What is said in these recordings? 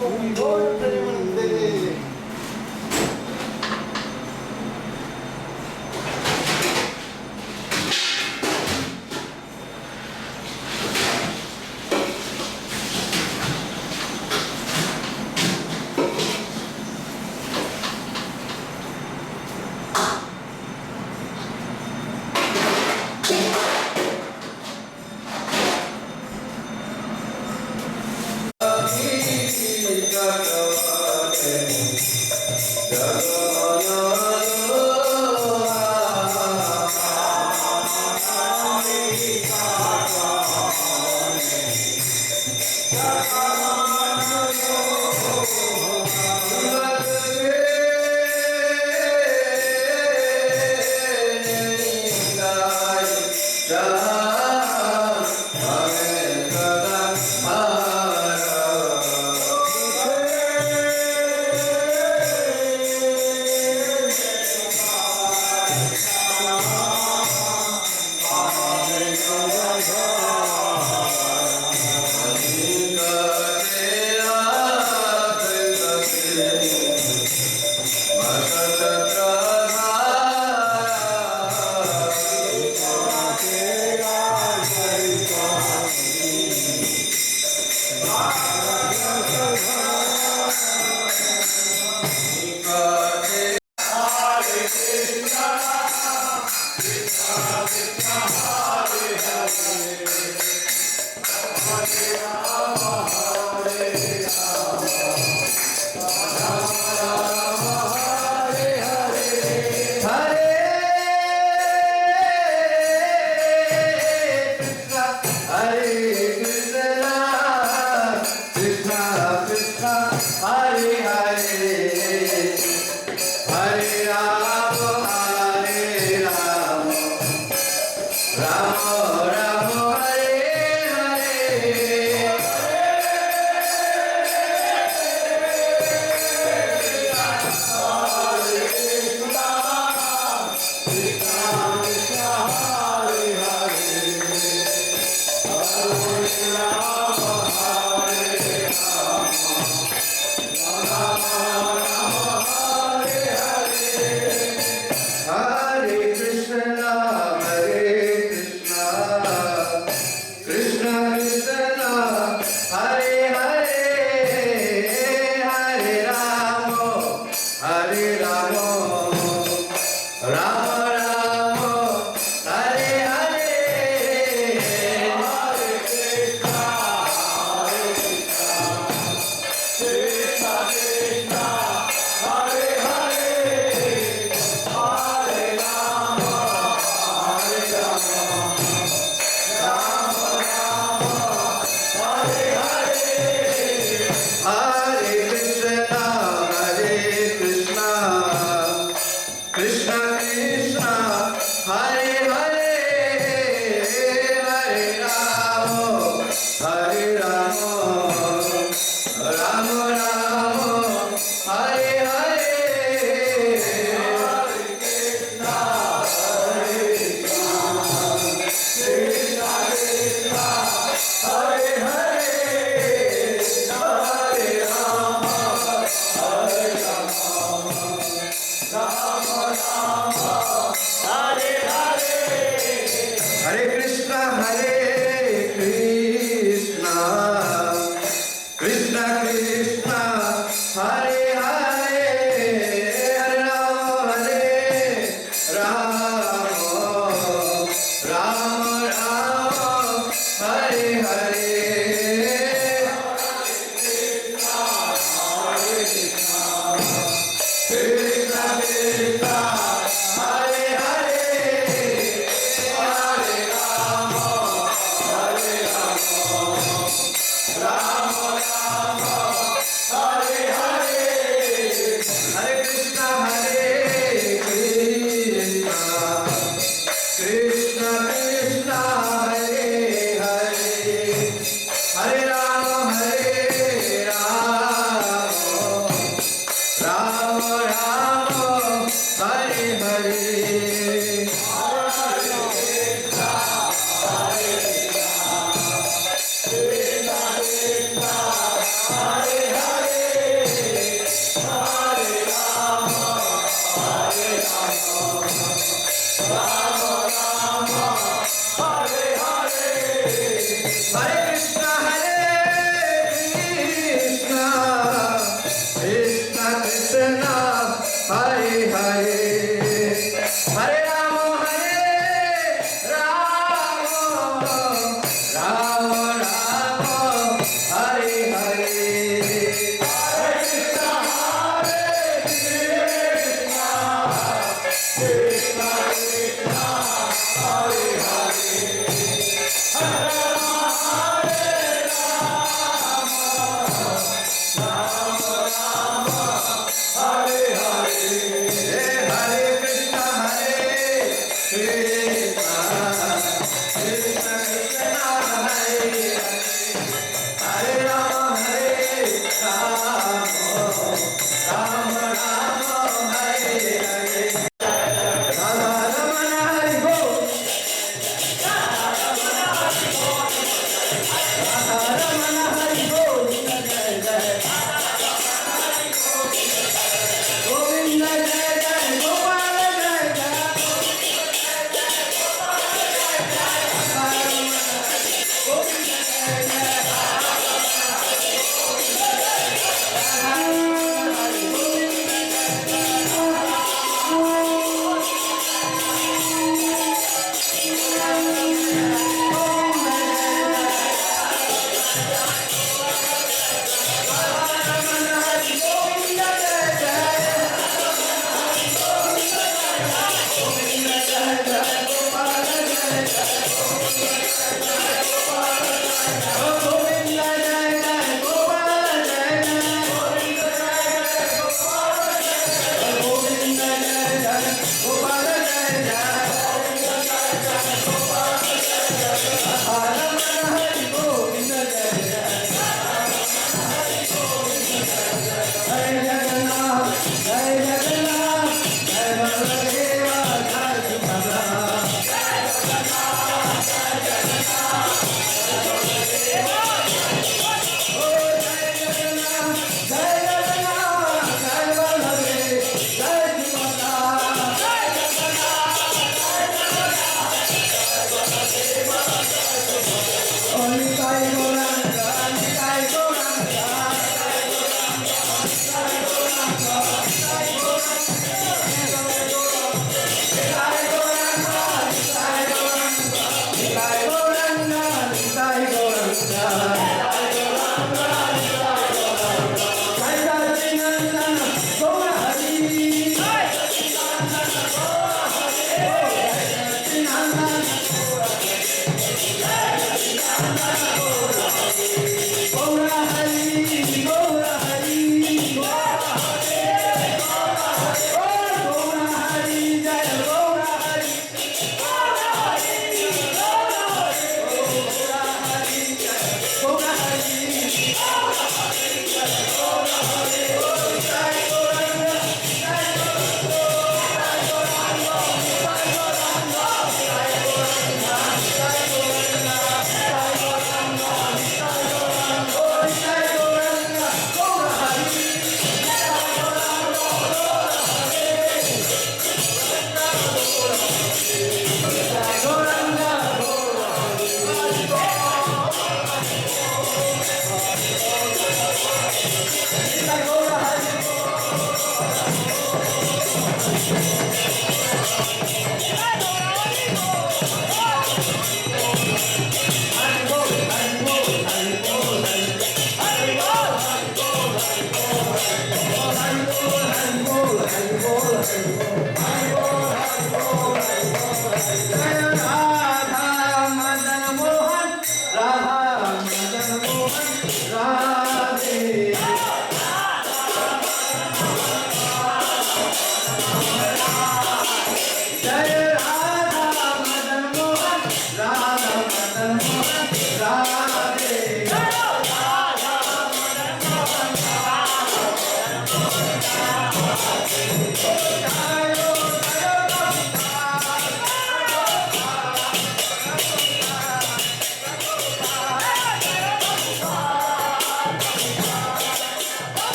Hare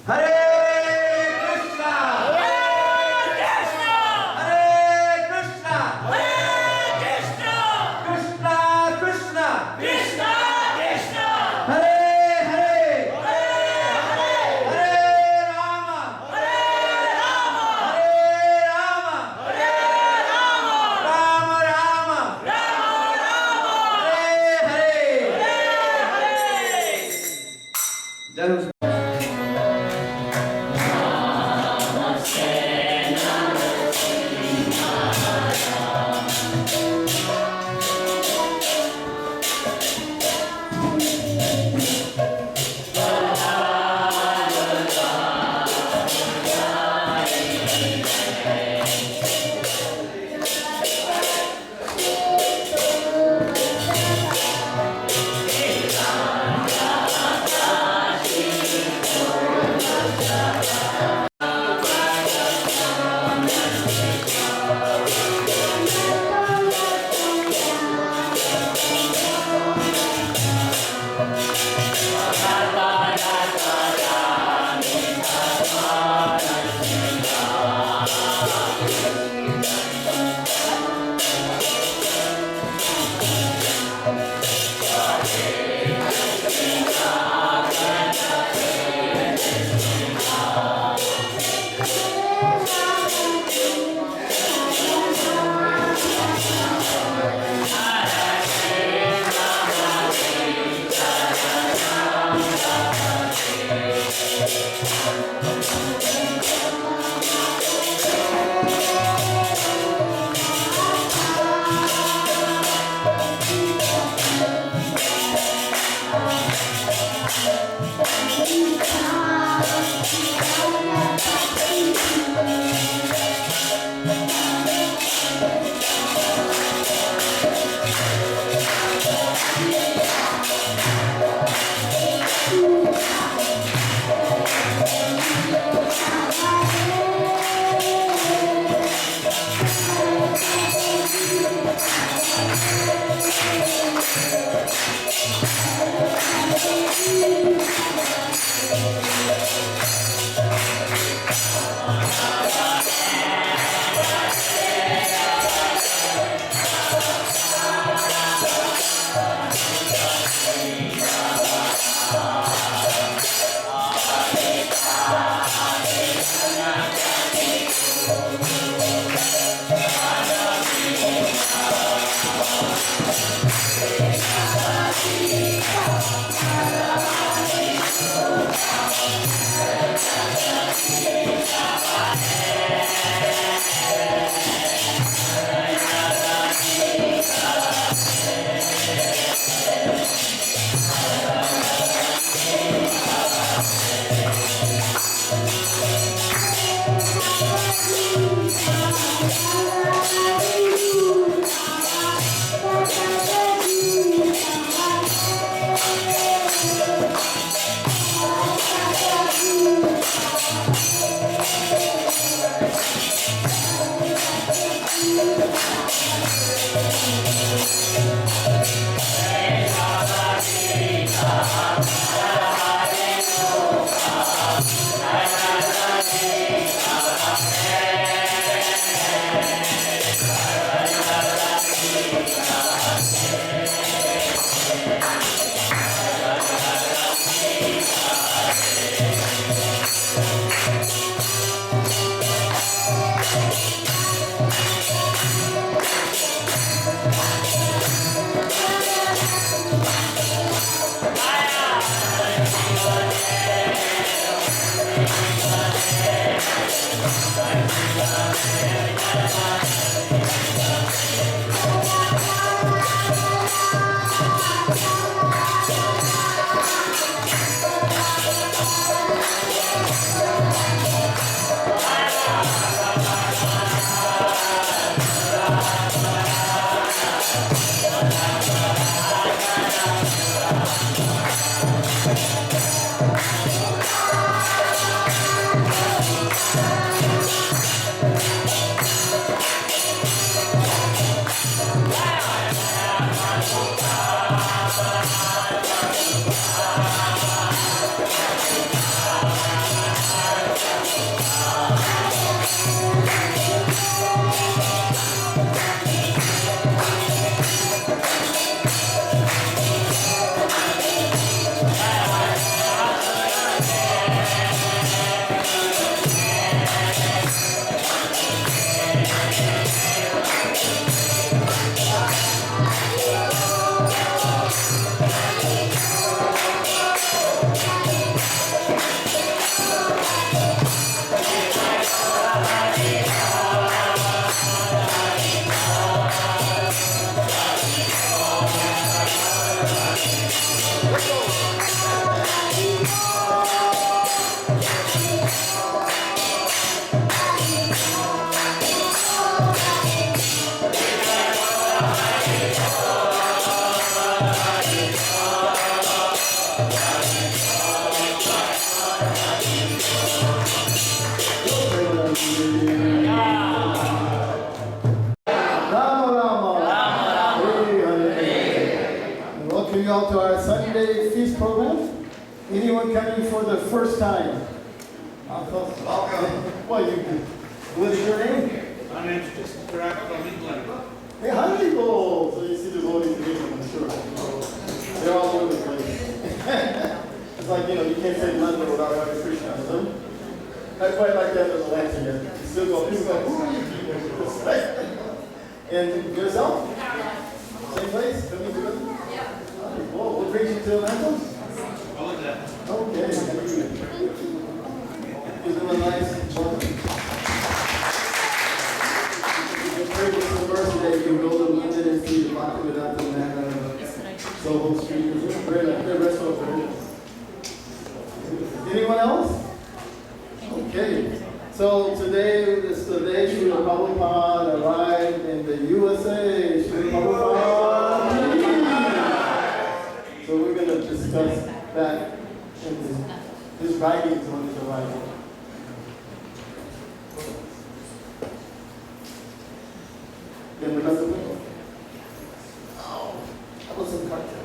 Hare Shikhimahiti. Welcome you all to our Sunday feast program. Anyone coming for the first time? Welcome. What what is your name? My name is Iskcon from England. Hey, how do you go? So you see the voting in England, I'm sure. They're all over the place. It's like, you can't say London without having Christianism. I quite like that as a Latin here. Still go, people go, who are you people? And yourself? Same place? Coming together? Yeah. Whoa, what brings you to Atlanta? All of that. Okay. Give them a nice welcome. It's the birthday, you can go to London and see the Bhakti Vedanta Soho Street. Great restaurant. Anyone else? Okay. So today is the day Srila Prabhupada arrived in the USA. Srila Prabhupada. So we're going to discuss that in his writings on his arrival. Then we got the window. Oh, that was some cocktails.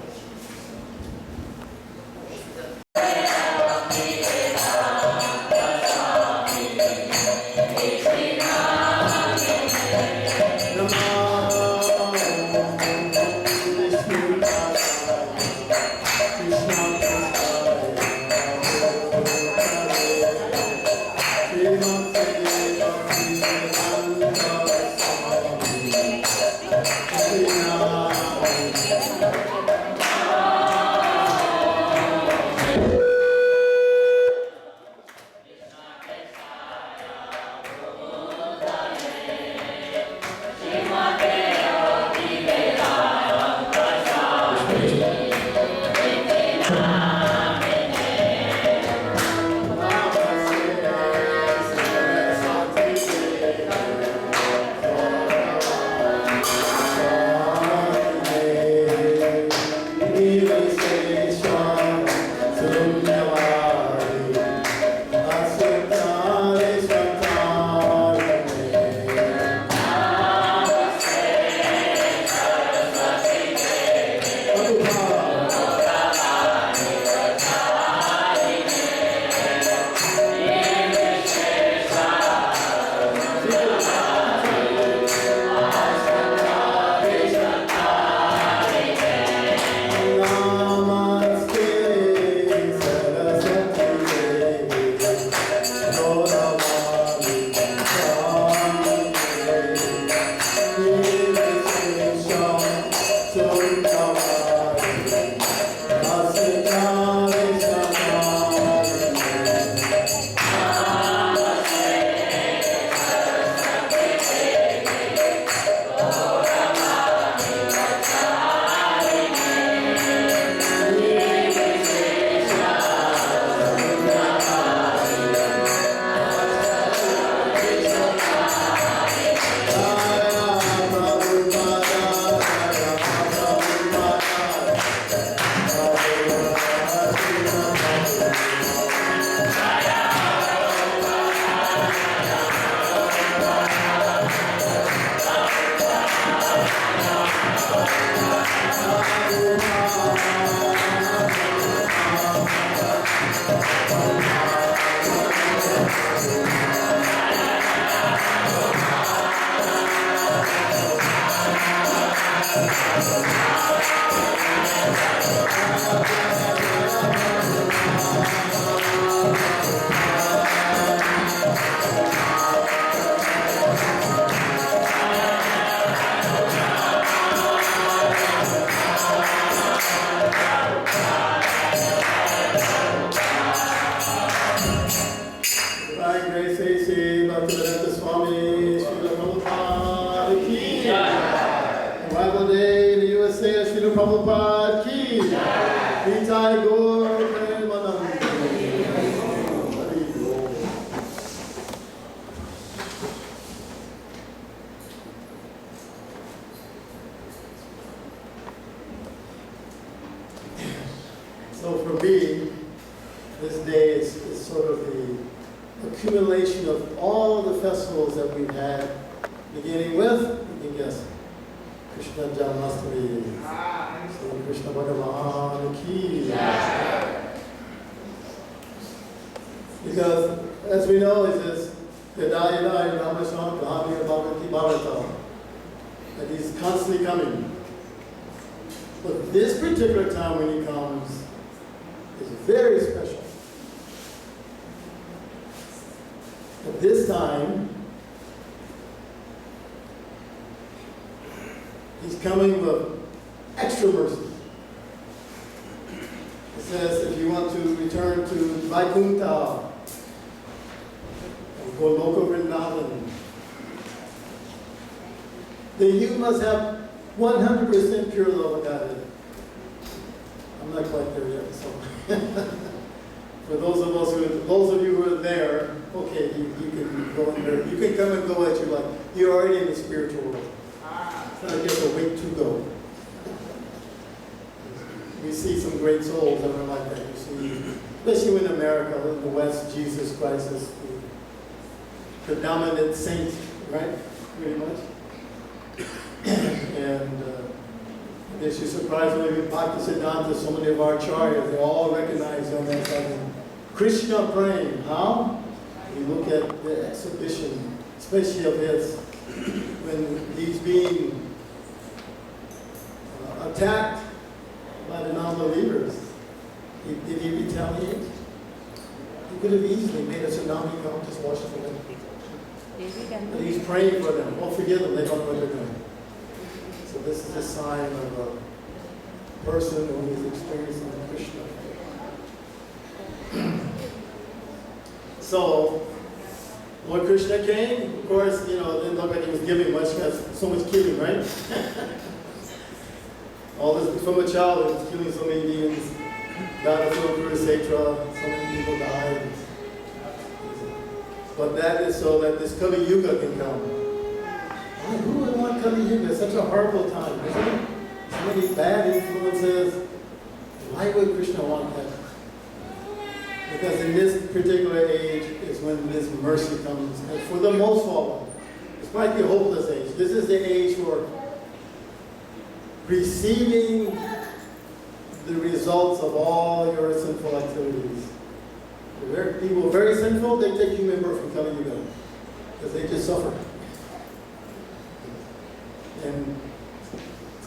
Prabhupada ki Nitai Gaur Premanand. So for me, this day is sort of the accumulation of all the festivals that we've had, beginning with, you can guess, Krishna Janmashtami, Sri Krishna Bhagavan Ki. Because, as we know, is this Yadayada Ramasham Dhahamya Bhagavati Bharata, that he's constantly coming. But this particular time when he comes is very special. At this time, he's coming with extra mercy. It says if you want to return to Vaikuntha, or go Loka Vrindavan, then you must have 100% pure love of God. I'm not quite there yet, so. For those of you who are there, okay, you can go in there. You can come and go as you like. You're already in the spiritual world. It's not just a way to go. We see some great souls that are like that. You see, especially in America, in the West, Jesus Christ is the predominant saint, right? Pretty much. And I guess you're surprised when we practice it down to so many of our acharyas. They all recognize him as having Krishna praying. How? You look at the exhibition, especially of his, when he's being attacked by the non-believers. Did he retaliate? He could have easily made a tsunami come, just wash it away. But he's praying for them. Oh, forgive them, they don't know what they're doing. So this is a sign of a person who is experiencing Krishna. So, when Krishna came, of course, it didn't look like he was giving much because so much killing, right? All this from a child, he was killing so many demons. God was going through the Setra, so many people died. But that is so that this Kali Yuga can come. Who would want Kali Yuga? It's such a horrible time, isn't it? So many bad influences. Why would Krishna want that? Because in this particular age is when this mercy comes. And for the most part, it's quite the hopeless age. This is the age for receiving the results of all your sinful activities. People very sinful, they take human birth from Kali Yuga because they just suffer. And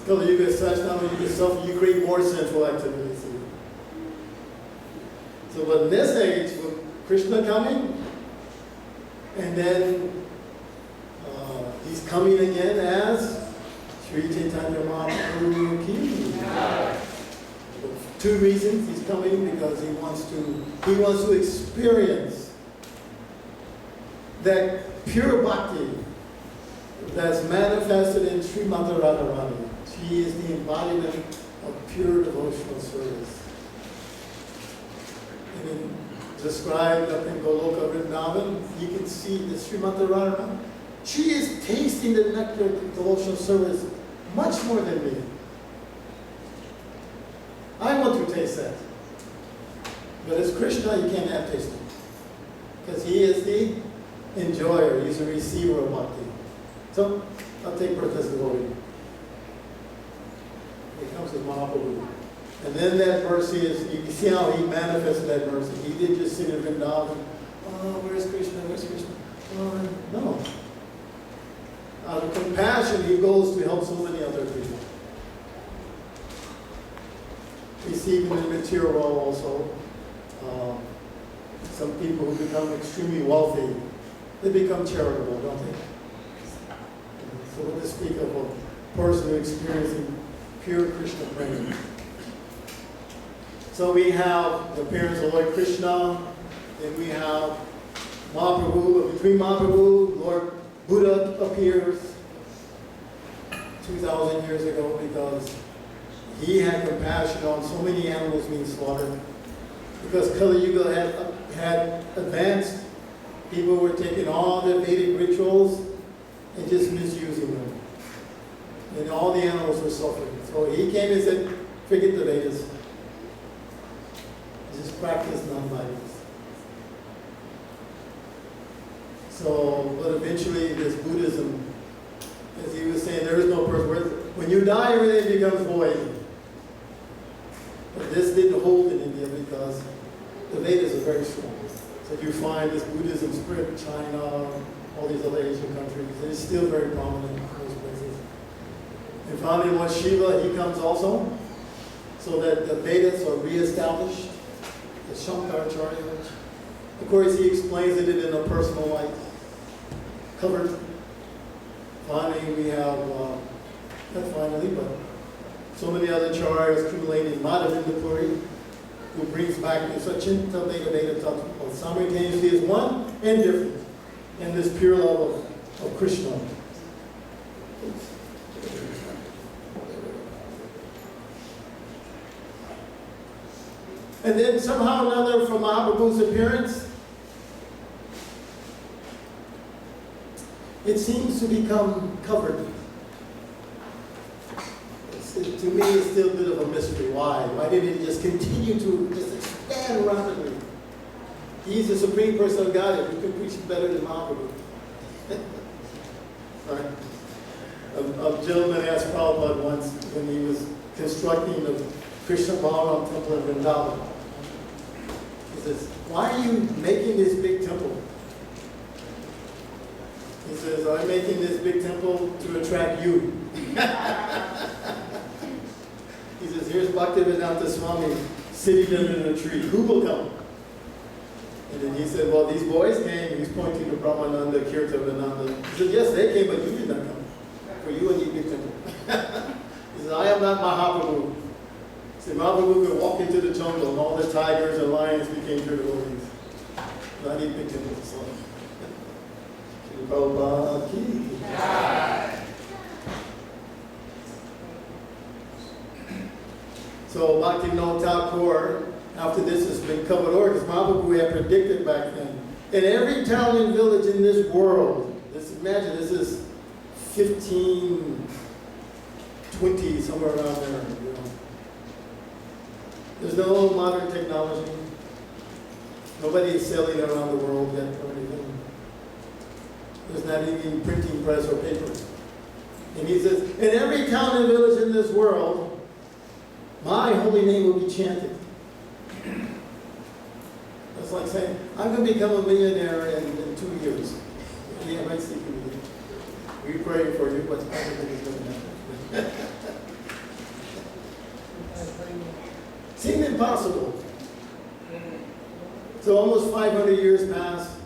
Kali Yuga is such, not only you just suffer, you create more sinful activities. So, but in this age, with Krishna coming, and then he's coming again as Sri Chaitanya Mahaprabhu Ki. Two reasons he's coming: because he wants to experience that pure bhakti that's manifested in Srimati Radharani. She is the embodiment of pure devotional service. And described up in Goloka Vrindavan, you can see the Srimati Radharani. She is tasting the nectar of devotional service much more than me. I want to taste that. But as Krishna, you can't have tasting. Because he is the enjoyer. He's a receiver of bhakti. So, I'll take birth as devotee. It comes with Mahaprabhu. And then that mercy is, you can see how he manifested that mercy. He didn't just sit in Vrindavan, oh, where's Krishna, where's Krishna? Oh, no. Out of compassion, he goes to help so many other people. We see even in material world also, some people who become extremely wealthy, they become charitable, don't they? So when they speak of a person who is experiencing pure Krishna prema. So we have the appearance of Lord Krishna, then we have Mahaprabhu. Between Mahaprabhu, Lord Buddha appears 2,000 years ago because he had compassion on so many animals being slaughtered. Because Kali Yuga had advanced, people were taking all the Vedic rituals and just misusing them. And all the animals were suffering. So he came and said, forget the Vedas. Just practice non-violence. So, but eventually this Buddhism, as he was saying, there is no person. When you die, everything becomes void. But this didn't hold in India because the Vedas are very strong. So you find this Buddhism spread in China, all these other Asian countries. It's still very prominent in those places. And finally, when Shiva, he comes also, so that the Vedas are reestablished. The Shankaracharya. Of course, he explains it in a personal light. Covered. Finally, we have, not finally, but so many other acharyas accumulating Madhavindapuri, who brings back this Achinta Veda Veda Tattva, simultaneously is one and different in this pure love of Krishna. And then somehow or another, from Mahaprabhu's appearance, it seems to become covered. To me, it's still a bit of a mystery. Why? Why didn't it just continue to just expand rapidly? He's the Supreme Person of Godhead. Who can preach better than Mahaprabhu? Right? A gentleman asked Prabhupada once when he was constructing the Krishna Balaram temple in Vrindavan. He says, "Why are you making this big temple?" He says, "I'm making this big temple to attract you." He says, "Here's Bhaktivedanta Swami sitting under a tree. Who will come?" And then he said, "Well, these boys came." He's pointing to Brahmananda, Kirtavananda. He said, "Yes, they came, but you did not come. For you and your big temple." He said, "I am not Mahaprabhu." He said, "Mahaprabhu could walk into the jungle and all the tigers and lions became pure devotees. I need big temples." Prabhupada ki. So Bhaktivinoda Thakur, after this has been covered over, because Mahaprabhu had predicted back then, in every town and village in this world, imagine this is 1520, somewhere around there. You know. There's no modern technology. Nobody is sailing around the world yet or anything. There's not even printing press or paper. And he says, in every town and village in this world, my holy name will be chanted. That's like saying, I'm going to become a millionaire in 2 years. Yeah, I see you. We're praying for you, but everything is going to happen. Seemed impossible. So almost 500 years passed.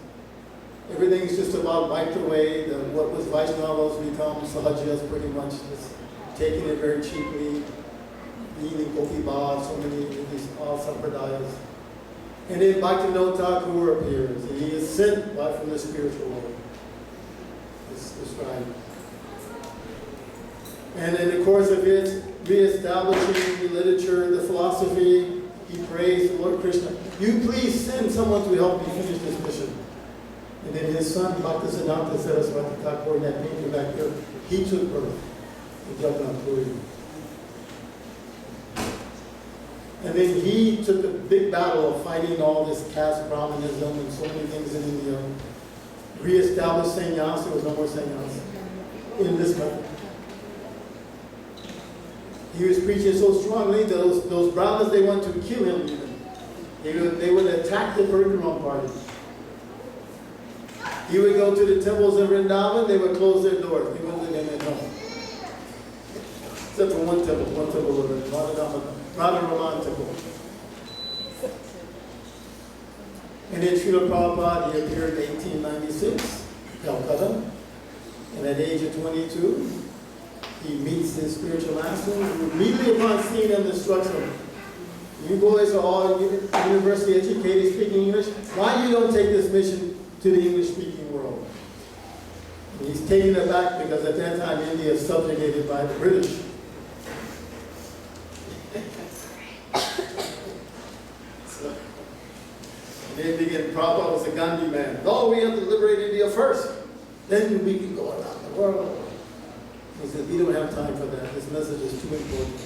Everything's just about wiped away. What was Vaishnavas become Sahajas pretty much. Just taking it very cheaply. Being in Gopi Bhav, so many of these all sampradayas. And then Bhaktivinoda Thakur appears. And he is sent from the spiritual world. It's described. And in the course of it, reestablishing the literature, the philosophy, he prays the Lord Krishna, you please send someone to help me finish this mission. And then his son, Bhaktisiddhanta Saraswati Thakur, in that painting back here, he took birth in Jagannath Puri. And then he took a big battle of fighting all this caste Brahmanism and so many things in India. Re-established sannyas, there was no more sannyas in this country. He was preaching so strongly, those Brahmins, they wanted to kill him even. They would attack the Parikrama party. He would go to the temples in Vrindavan, they would close their doors. They wouldn't let him in home. Except for one temple was Radha temple. And then Srila Prabhupada, he appeared in 1896, Calcutta. And at the age of 22, he meets his spiritual master, who immediately upon seeing him instructs him, you boys are all university educated, speaking English. Why you don't take this mission to the English-speaking world? And he's taken aback because at that time India is subjugated by the British. And then begin, Prabhupada was a Gandhi man. No, we have to liberate India first. Then we can go around the world. He said, we don't have time for that. This message is too important.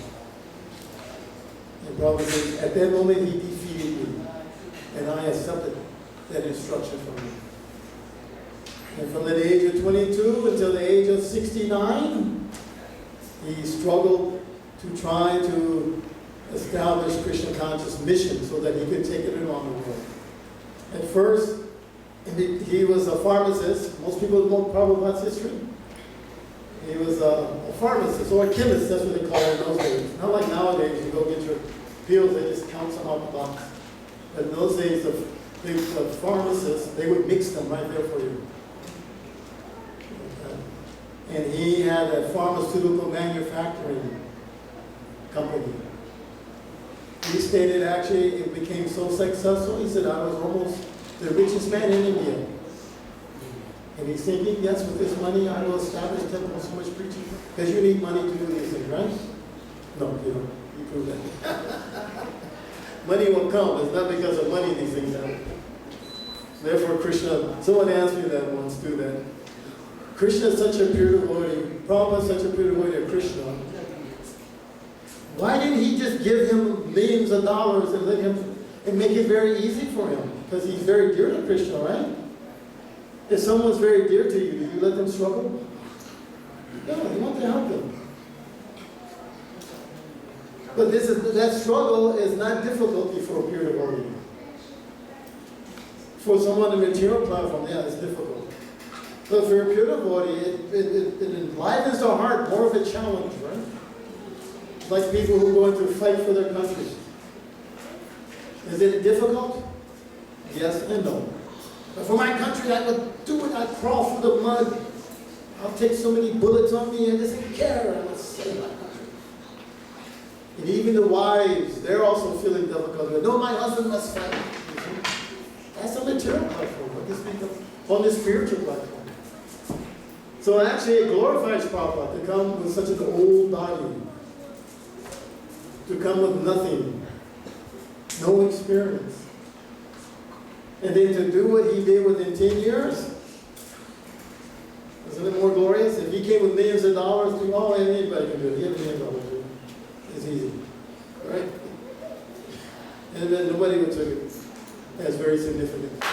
And Prabhupada said, at that moment he defeated me. And I accepted that instruction from him. And from the age of 22 until the age of 69, he struggled to try to establish Krishna conscious mission so that he could take it around the world. At first, he was a pharmacist. Most people know Prabhupada's history. He was a pharmacist, or a chemist, that's what they call it in those days. Not like nowadays, you go get your pills, they just count them out the box. But in those days, the pharmacists, they would mix them right there for you. And he had a pharmaceutical manufacturing company. He stated actually it became so successful, he said, I was almost the richest man in India. And he's thinking, yes, with this money I will establish temples, so much preaching. Because you need money to do these things, right? No, you don't. You prove that. Money will come. It's not because of money these things happen. Therefore, Krishna, someone asked me that once, do that. Krishna is such a pure devotee. Prabhupada is such a pure devotee of Krishna. Why didn't he just give him millions of dollars and let him, and make it very easy for him? Because he's very dear to Krishna, right? If someone's very dear to you, do you let them struggle? No, you want to help them. But that struggle is not difficulty for a pure devotee. For someone on the material platform, yeah, it's difficult. But for a pure devotee, it enlivens the heart, more of a challenge, right? Like people who go into fight for their country. Is it difficult? Yes and no. But for my country, I would do it. I'd crawl through the mud. I'll take so many bullets on me and doesn't care. I will save my country. And even the wives, they're also feeling difficult. No, my husband must fight. That's a material platform. But this becomes on the spiritual platform. So actually, it glorifies Prabhupada to come with such an old body. To come with nothing. No experience. And then to do what he did within 10 years, isn't it more glorious? If he came with millions of dollars, oh, anybody can do it. He had $1 million. It's easy. All right? And then nobody would take it. That's very significant.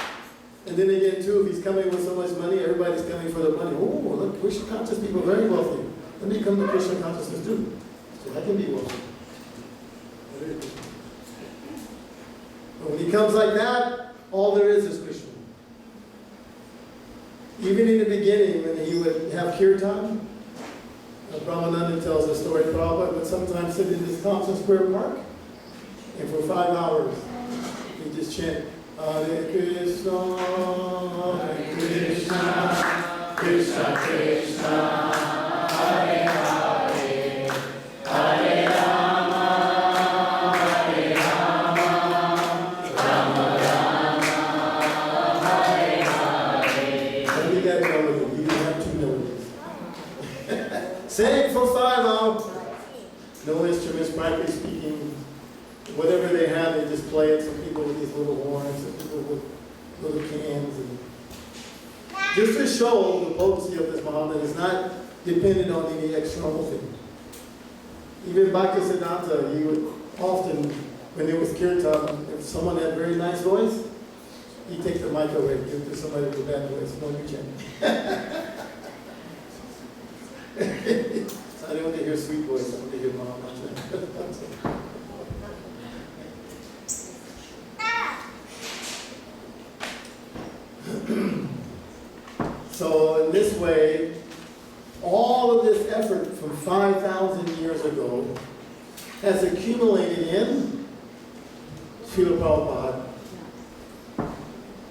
And then again, too, if he's coming with so much money, everybody's coming for the money. Oh, look, Krishna conscious people are very wealthy. Let me come to Krishna consciousness too. So I can be wealthy. But when he comes like that, all there is Krishna. Even in the beginning, when he would have kirtan, Brahmananda tells the story, Prabhupada would sometimes sit in this Thompson Square Park, and for 5 hours, he just chant, Hare Krishna, Hare Krishna, Krishna Krishna, Hare Hare, Hare Rama, Hare Rama, Rama Rama, Hare Hare. Let me get going with you. You have 2 melodies. Sing for 5 hours. No instruments, practically speaking. Whatever they have, they just play it. Some people with these little horns, some people with little cans. And just to show the potency of this Muhammad is not dependent on any external thing. Even Bhaktisiddhanta, he would often, when there was kirtan, if someone had a very nice voice, he'd take the mic away, give it to somebody with a bad voice. No, you chant. I don't want to hear sweet voice, I want to hear Muhammad. So in this way, all of this effort from 5,000 years ago has accumulated in Srila Prabhupada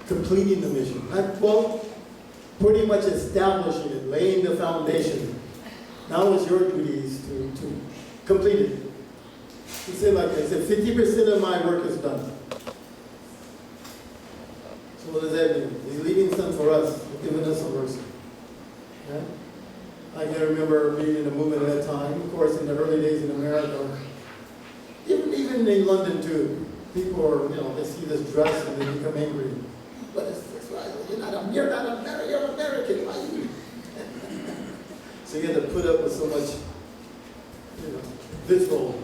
completing the mission. Well, pretty much establishing it, laying the foundation. Now it's your duties to complete it. He said like that, he said 50% of my work is done. So what does that mean? He's leaving some for us, giving us some mercy. Yeah? I can remember being in the movement at that time, of course, in the early days in America. Even in London too, people are, they see this dress and they become angry. What is this? You're not American, you're American. Why are you? So you had to put up with so much, vitriol.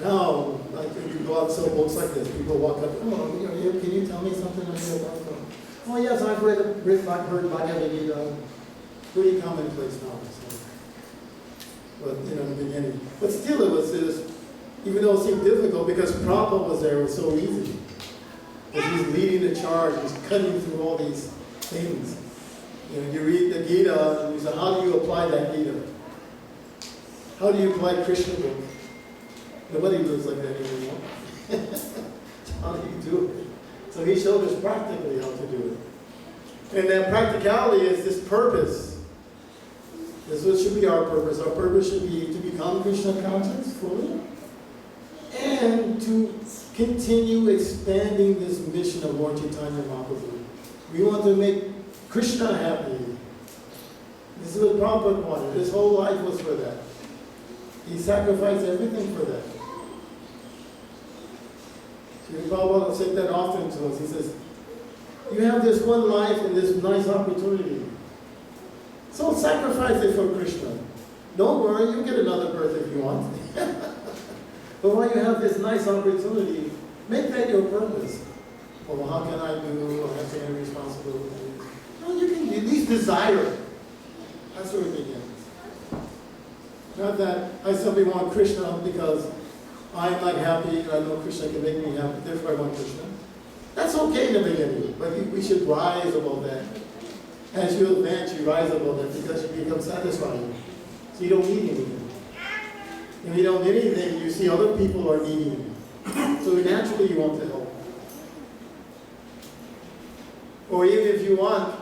Now, like if you go out and sell books like this, people walk up, can you tell me something about Oh yes, I've heard Bhagavad Gita. Pretty commonplace now. So. But in the beginning. But still it was even though it seemed difficult, because Prabhupada was there, it was so easy. Because he's leading the charge, he's cutting through all these things. You read the Gita, and you say, how do you apply that Gita? How do you apply Krishna book? Nobody lives like that anymore. How do you do it? So he showed us practically how to do it. And that practicality is this purpose. This is what should be our purpose. Our purpose should be to become Krishna conscious fully and to continue expanding this mission of Lord Chaitanya Mahaprabhu. We want to make Krishna happy. This is what Prabhupada wanted. His whole life was for that. He sacrificed everything for that. Prabhupada said that often to us. He says, you have this one life and this nice opportunity. So sacrifice it for Krishna. Don't worry, you'll get another birth if you want. But when you have this nice opportunity, make that your purpose. Well, how can I do? I have any responsibilities. No, you can at least desire. That's where it begins. Not that I simply want Krishna because I'm not happy and I know Krishna can make me happy, therefore I want Krishna. That's okay in the beginning, but we should rise above that. As you advance, you rise above that because you become satisfied. So you don't need anything. If you don't need anything, you see other people are needing you. So naturally you want to help. Or even if you want,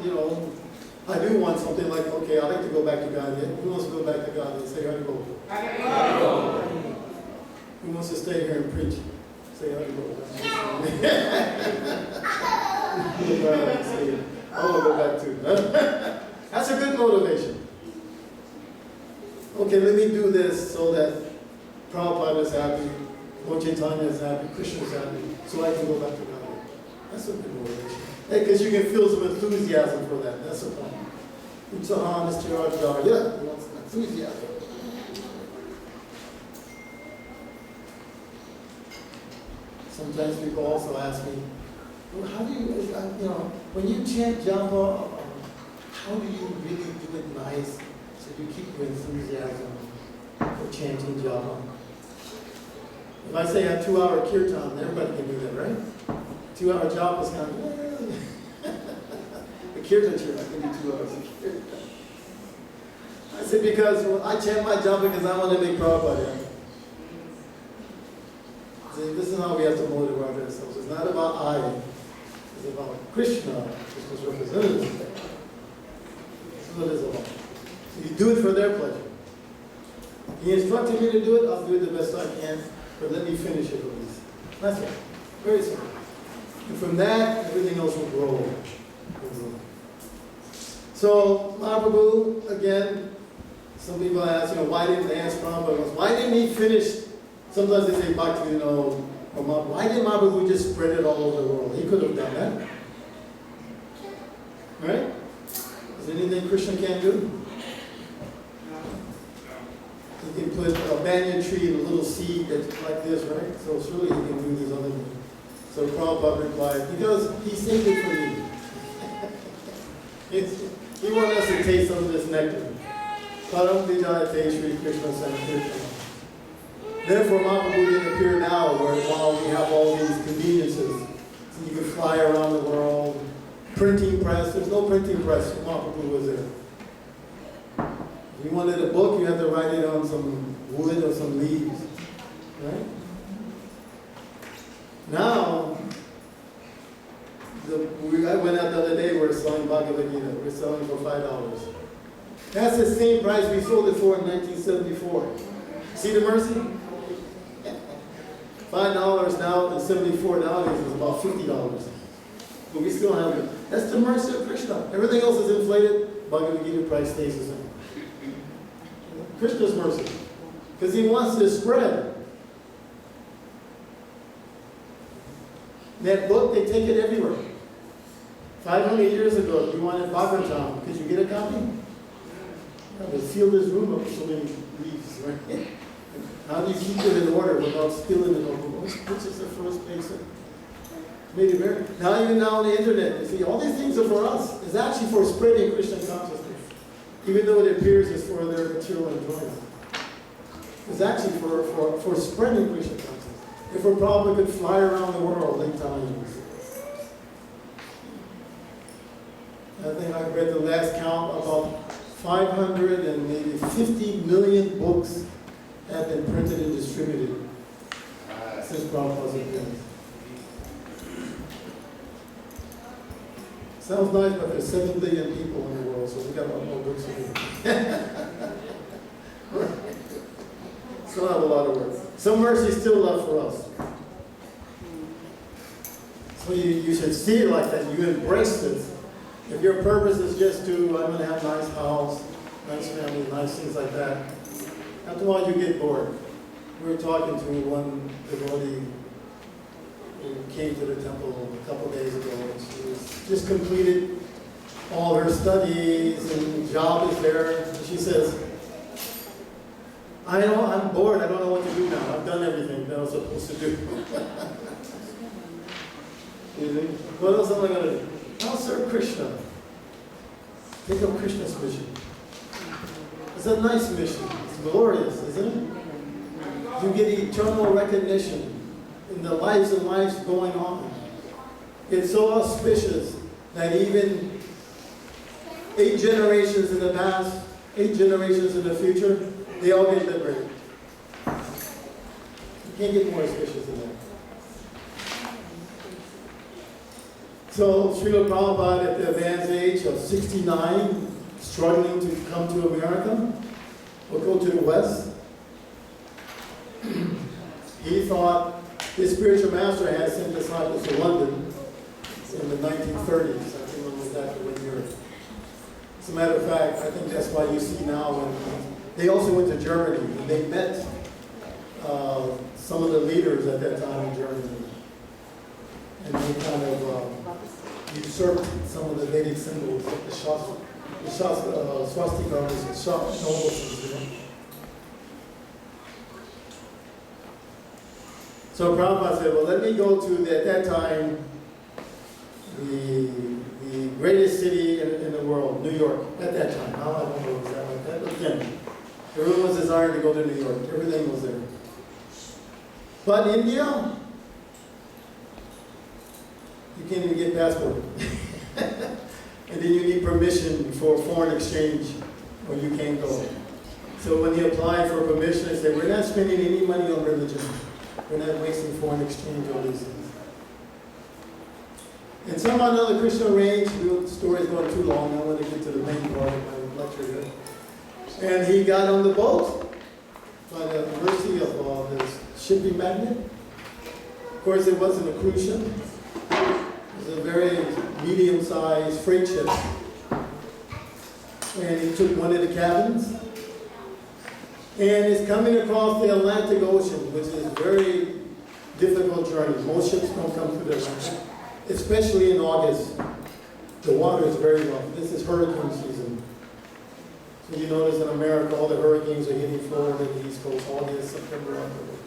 I do want something like, okay, I'd like to go back to Godhead. Who wants to go back to Godhead? Say, Hari Bol. Who wants to stay here and preach? Say, Hari Bol. I want to go back too. That's a good motivation. Okay, let me do this so that Prabhupada is happy, Lord Chaitanya is happy, Krishna is happy, so I can go back to Godhead. That's a good motivation. Because you can feel some enthusiasm for that. That's the point. Utsahan, Mr. Rajadar, yeah, he wants enthusiasm. Sometimes people also ask me, well, how do you, when you chant japa, how do you really do it nice so you keep your enthusiasm for chanting japa? If I say a 2-hour kirtan, everybody can do that, right? 2-hour japa is kind of, the kirtan chair, I can do 2 hours of kirtan. I said, because I chant my japa because I want to make Prabhupada happy. See, this is how we have to motivate ourselves. It's not about I. It's about Krishna, Krishna's representative. This is what it's about. So you do it for their pleasure. He instructed me to do it, I'll do it the best I can, but let me finish it at least. That's it. Very simple. And from that, everything else will grow. So, Mahaprabhu, again, some people ask, why didn't they ask Prabhupada? Why didn't he finish? Sometimes they say, why didn't Mahaprabhu just spread it all over the world? He could have done that. Right? Is there anything Krishna can't do? He can put a banyan tree in a little seed that's like this, right? So surely he can do these other things. So Prabhupada replied, because he saved it for me. He wanted us to taste some of this nectar. Param Vijayate Shri Krishna Sankirtan. Therefore, Mahaprabhu didn't appear now, while we have all these conveniences. So you can fly around the world. Printing press, there's no printing press. Mahaprabhu was there. If you wanted a book, you had to write it on some wood or some leaves. Right? Now, I went out the other day, we're selling Bhagavad Gita. We're selling for $5. That's the same price we sold it for in 1974. See the mercy? $5 now and $74 nowadays is about $50. But we still have it. That's the mercy of Krishna. Everything else is inflated. Bhagavad Gita price stays the same. Krishna's mercy. Because he wants to spread. That book, they take it everywhere. 500 years ago, if you wanted Bhagavatam, could you get a copy? They seal this room up with so many leaves, right? How do you keep it in order without spilling it over? Which is the first basic? Made it very. Now even now on the internet, you see, all these things are for us. It's actually for spreading Christian consciousness, even though it appears it's for their material enjoyment. It's actually for spreading Christian consciousness. If a Prabhupada could fly around the world 8 times. I think I read the last count, about 550 million books have been printed and distributed since Prabhupada's appearance. Sounds nice, but there's 7 billion people in the world, so we got a lot more books to read. Still have a lot of work. Some mercy still left for us. So you should see it like that. You embrace this. If your purpose is just to, I'm going to have a nice house, nice family, nice things like that, after a while you get bored. We were talking to one devotee who came to the temple a couple days ago, and she was just completed all her studies and job is there. And she says, I'm bored, I don't know what to do now. I've done everything that I was supposed to do. What else am I going to do? I'll serve Krishna. Take up Krishna's mission. It's a nice mission. It's glorious, isn't it? You get eternal recognition in the lives and lives going on. It's so auspicious that even 8 generations in the past, 8 generations in the future, they all get liberated. You can't get more auspicious than that. So Srila Prabhupada at the advanced age of 69, struggling to come to America or go to the West, he thought his spiritual master had sent disciples to London in the 1930s. I can't remember exactly what year. As a matter of fact, I think that's why you see now when they also went to Germany and they met some of the leaders at that time in Germany. And they kind of usurped some of the Vedic symbols, like the swastika, and So Prabhupada said, well, let me go to, at that time, the greatest city in the world, New York, at that time. Now I don't know if it was that like that, but again, everyone was desiring to go to New York. Everything was there. But India, you can't even get passport. And then you need permission for foreign exchange, or you can't go. So when he applied for permission, they said, we're not spending any money on religion. We're not wasting foreign exchange on these things. And somehow another Krishna arranged, the story's going too long, I want to get to the main part of my lecture here. And he got on the boat by the mercy of the shipping magnate. Of course, it wasn't a cruise ship. It was a very medium-sized freight ship. And he took one of the cabins. And it's coming across the Atlantic Ocean, which is a very difficult journey. Most ships don't come through the Atlantic, especially in August. The water is very rough. This is hurricane season. So you notice in America, all the hurricanes are hitting Florida and the East Coast, August, September, October.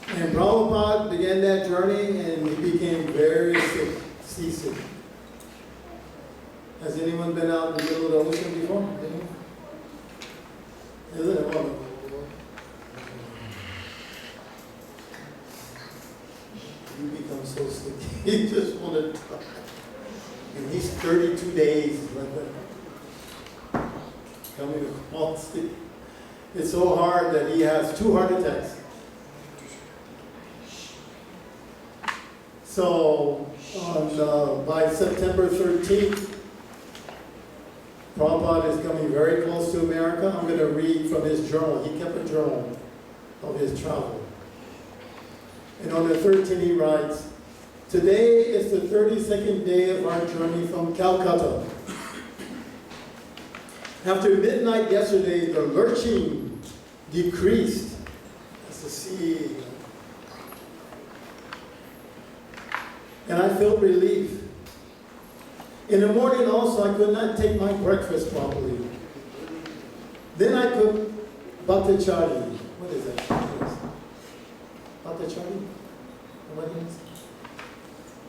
And Prabhupada began that journey and he became very sick, seasick. Has anyone been out in the middle of the ocean before? Anyone? Isn't it wonderful? You become so sick. You just want to die. And he's 32 days like that. Coming across it. It's so hard that he has 2 heart attacks. So by September 13th, Prabhupada is coming very close to America. I'm going to read from his journal. He kept a journal of his travel. And on the 13th he writes, today is the 32nd day of our journey from Calcutta. After midnight yesterday, the lurching decreased as the sea. And I felt relief. In the morning also, I could not take my breakfast properly. Then I cooked bhattacharya. What is that? Bhattacharya?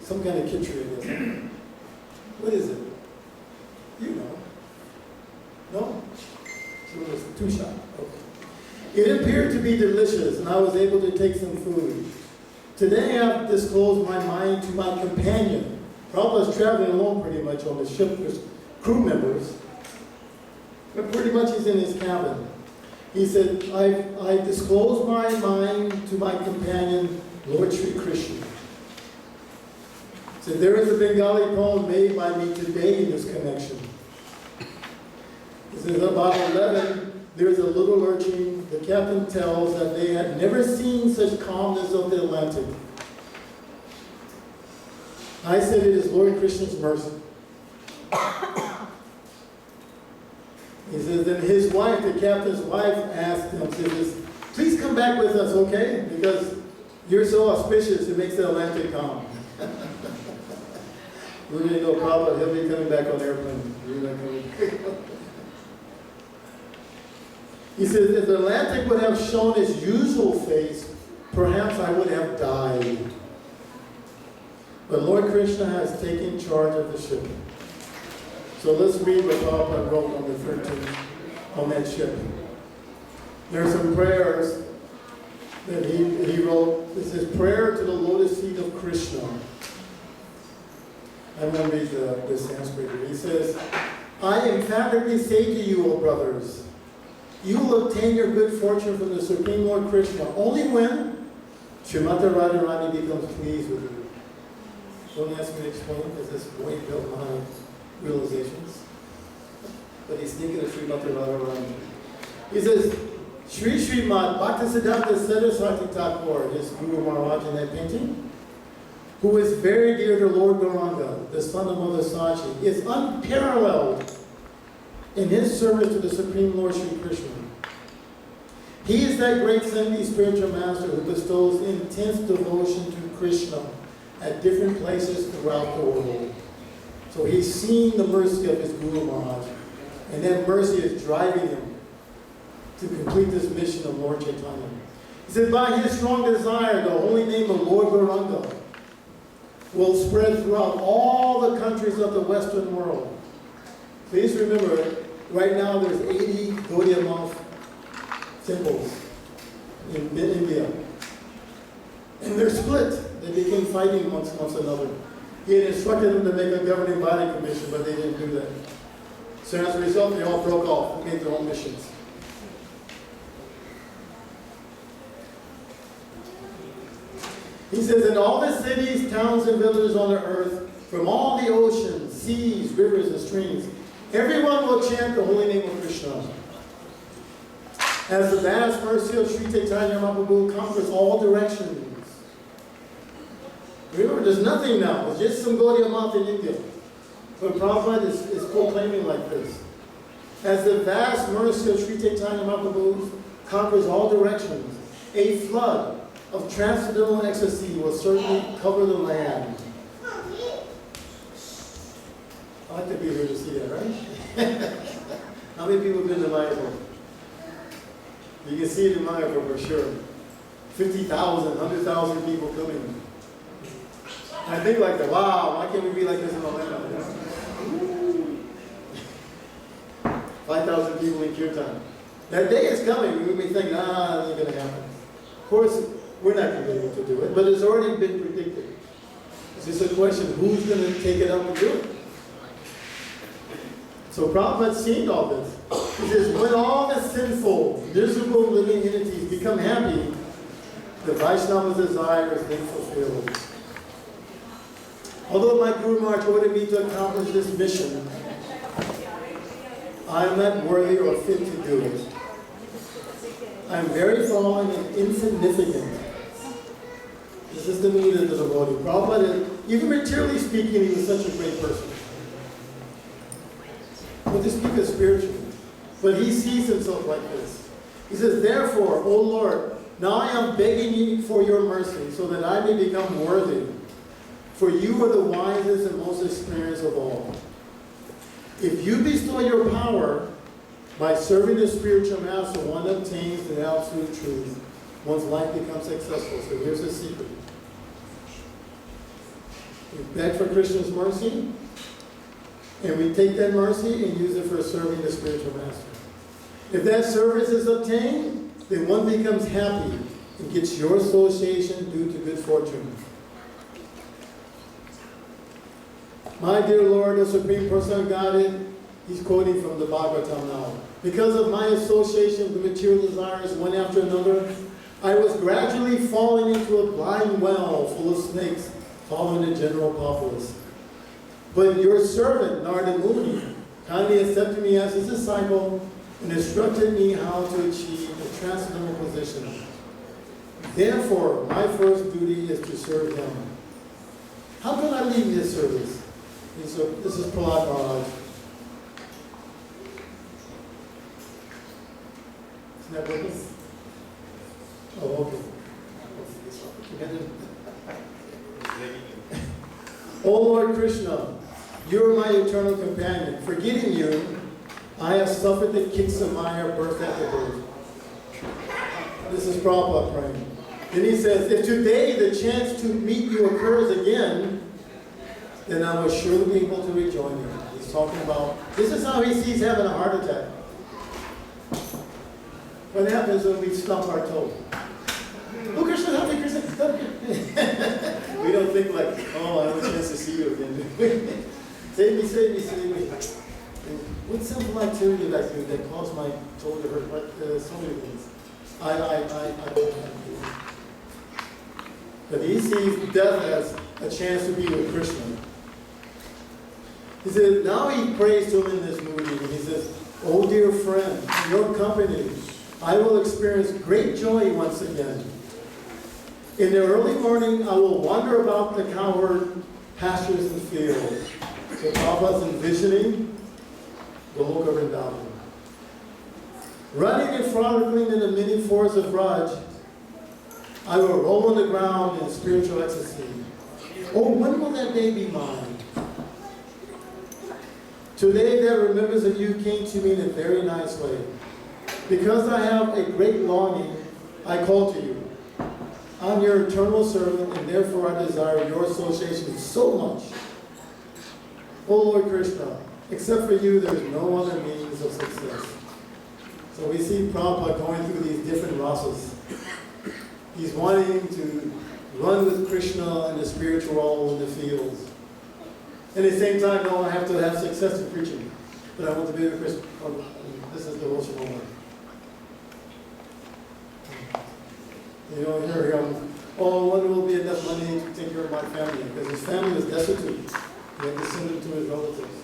some kind of kitchery, I guess. What is it? You know. No? So it was 2 shot. Okay. It appeared to be delicious, and I was able to take some food. Today I've disclosed my mind to my companion. Prabhupada's traveling alone pretty much on the ship. There's crew members. But pretty much he's in his cabin. He said, I disclosed my mind to my companion, Lord Sri Krishna. He said, there is a Bengali poem made by me today in this connection. He says, about 11, there's a little urchin. The captain tells that they had never seen such calmness of the Atlantic. I said, it is Lord Krishna's mercy. He says, then his wife, the captain's wife, asked him, says, please come back with us, okay? Because you're so auspicious, it makes the Atlantic calm. We really know Prabhupada, he'll be coming back on airplane. He says, if the Atlantic would have shown its usual face, perhaps I would have died. But Lord Krishna has taken charge of the ship. So let's read what Prabhupada wrote on the 13th, on that ship. There are some prayers that he wrote. This is prayer to the lotus feet of Krishna. I'm going to read the Sanskrit here. He says, I emphatically say to you, O brothers, you will obtain your good fortune from the Supreme Lord Krishna only when Srimati Radharani becomes pleased with you. Don't ask me to explain because this way built my realizations. But he's thinking of Srimati Radharani. He says, Sri Srimad Bhaktisiddhanta Saraswati Thakur, his Guru Maharaj in that painting, who is very dear to Lord Gauranga, the son of Mother Sachi, is unparalleled in his service to the Supreme Lord Sri Krishna. He is that great Semi spiritual master who bestows intense devotion to Krishna at different places throughout the world. So he's seen the mercy of his Guru Maharaj, and that mercy is driving him to complete this mission of Lord Chaitanya. He said, by his strong desire, the holy name of Lord Gauranga will spread throughout all the countries of the Western world. Please remember, right now there's 80 Gaudiya Math temples in India. And they're split. They became fighting amongst another. He had instructed them to make a governing body commission, but they didn't do that. So as a result, they all broke off and made their own missions. He says, in all the cities, towns, and villages on the earth, from all the oceans, seas, rivers, and streams, everyone will chant the holy name of Krishna. As the vast mercy of Sri Chaitanya Mahaprabhu conquers all directions. Remember, there's nothing now. It's just some Gaudiya Math in India. But Prabhupada is proclaiming like this. As the vast mercy of Sri Chaitanya Mahaprabhu conquers all directions, a flood of transcendental ecstasy will certainly cover the land. I'd like to be here to see that, right? How many people have been to Mayapur? You can see it in Mayapur for sure. 50,000, 100,000 people coming. I think like that, wow, why can't we be like this in Atlanta? You know? 5,000 people in Kirtan. That day is coming. We may think, nah, that ain't going to happen. Of course, we're not going to be able to do it, but it's already been predicted. It's just a question, who's going to take it up and do it? So Prabhupada's seen all this. He says, when all the sinful, miserable living entities become happy, the Vaishnava's desire is then fulfilled. Although my Guru Maharaj ordered me to accomplish this mission, I am not worthy or fit to do it. I am very fallen and insignificant. This is the meaning of the devotee. Prabhupada, even materially speaking, he was such a great person. But to speak is spiritual. But he sees himself like this. He says, therefore, O Lord, now I am begging you for your mercy, so that I may become worthy. For you are the wisest and most experienced of all. If you bestow your power, by serving the spiritual master, one obtains the absolute truth. One's life becomes successful. So here's the secret. We beg for Krishna's mercy, and we take that mercy and use it for serving the spiritual master. If that service is obtained, then one becomes happy and gets your association due to good fortune. My dear Lord, the Supreme Person of Godhead, he's quoting from the Bhagavatam now. Because of my association with material desires one after another, I was gradually falling into a blind well full of snakes, following the general populace. But your servant, Narada Muni, kindly accepted me as his disciple and instructed me how to achieve a transcendental position. Therefore, my first duty is to serve him. How can I leave this service? This is Prahlad Maharaj. Isn't that working? Oh, okay. O Lord Krishna, you are my eternal companion. Forgetting you, I have suffered the kicks of Maya birth after birth. This is Prabhupada praying. Then he says, if today the chance to meet you occurs again, then I will surely be able to rejoin you. He's talking about, this is how he sees having a heart attack. What happens when we stub our toe? Oh, Krishna, help me, Krishna. We don't think like, oh, I have a chance to see you again. Save me, save me, save me. What simple activity did I do that caused my toe to hurt? So many things. I don't have to do. But he sees death as a chance to be with Krishna. He says, now he prays to him in this movie, and he says, oh dear friend, in your company, I will experience great joy once again. In the early morning, I will wander about the cowherd pastures and fields. So Prabhupada's envisioning the Loka Vrindavan. Running and frolicking in the many forests of Raj, I will roll on the ground in spiritual ecstasy. Oh, when will that day be mine? Today that remembrance of you came to me in a very nice way. Because I have a great longing, I call to you. I'm your eternal servant, and therefore I desire your association so much. Oh Lord Krishna, except for you, there is no other means of success. So we see Prabhupada going through these different rasas. He's wanting to run with Krishna in the spiritual role in the fields. And at the same time, no, I have to have success in preaching. But I want to be with Krishna. Oh, this is the devotional one. You don't hear him, oh, when will be enough money to take care of my family? Because his family was destitute. He had to send him to his relatives.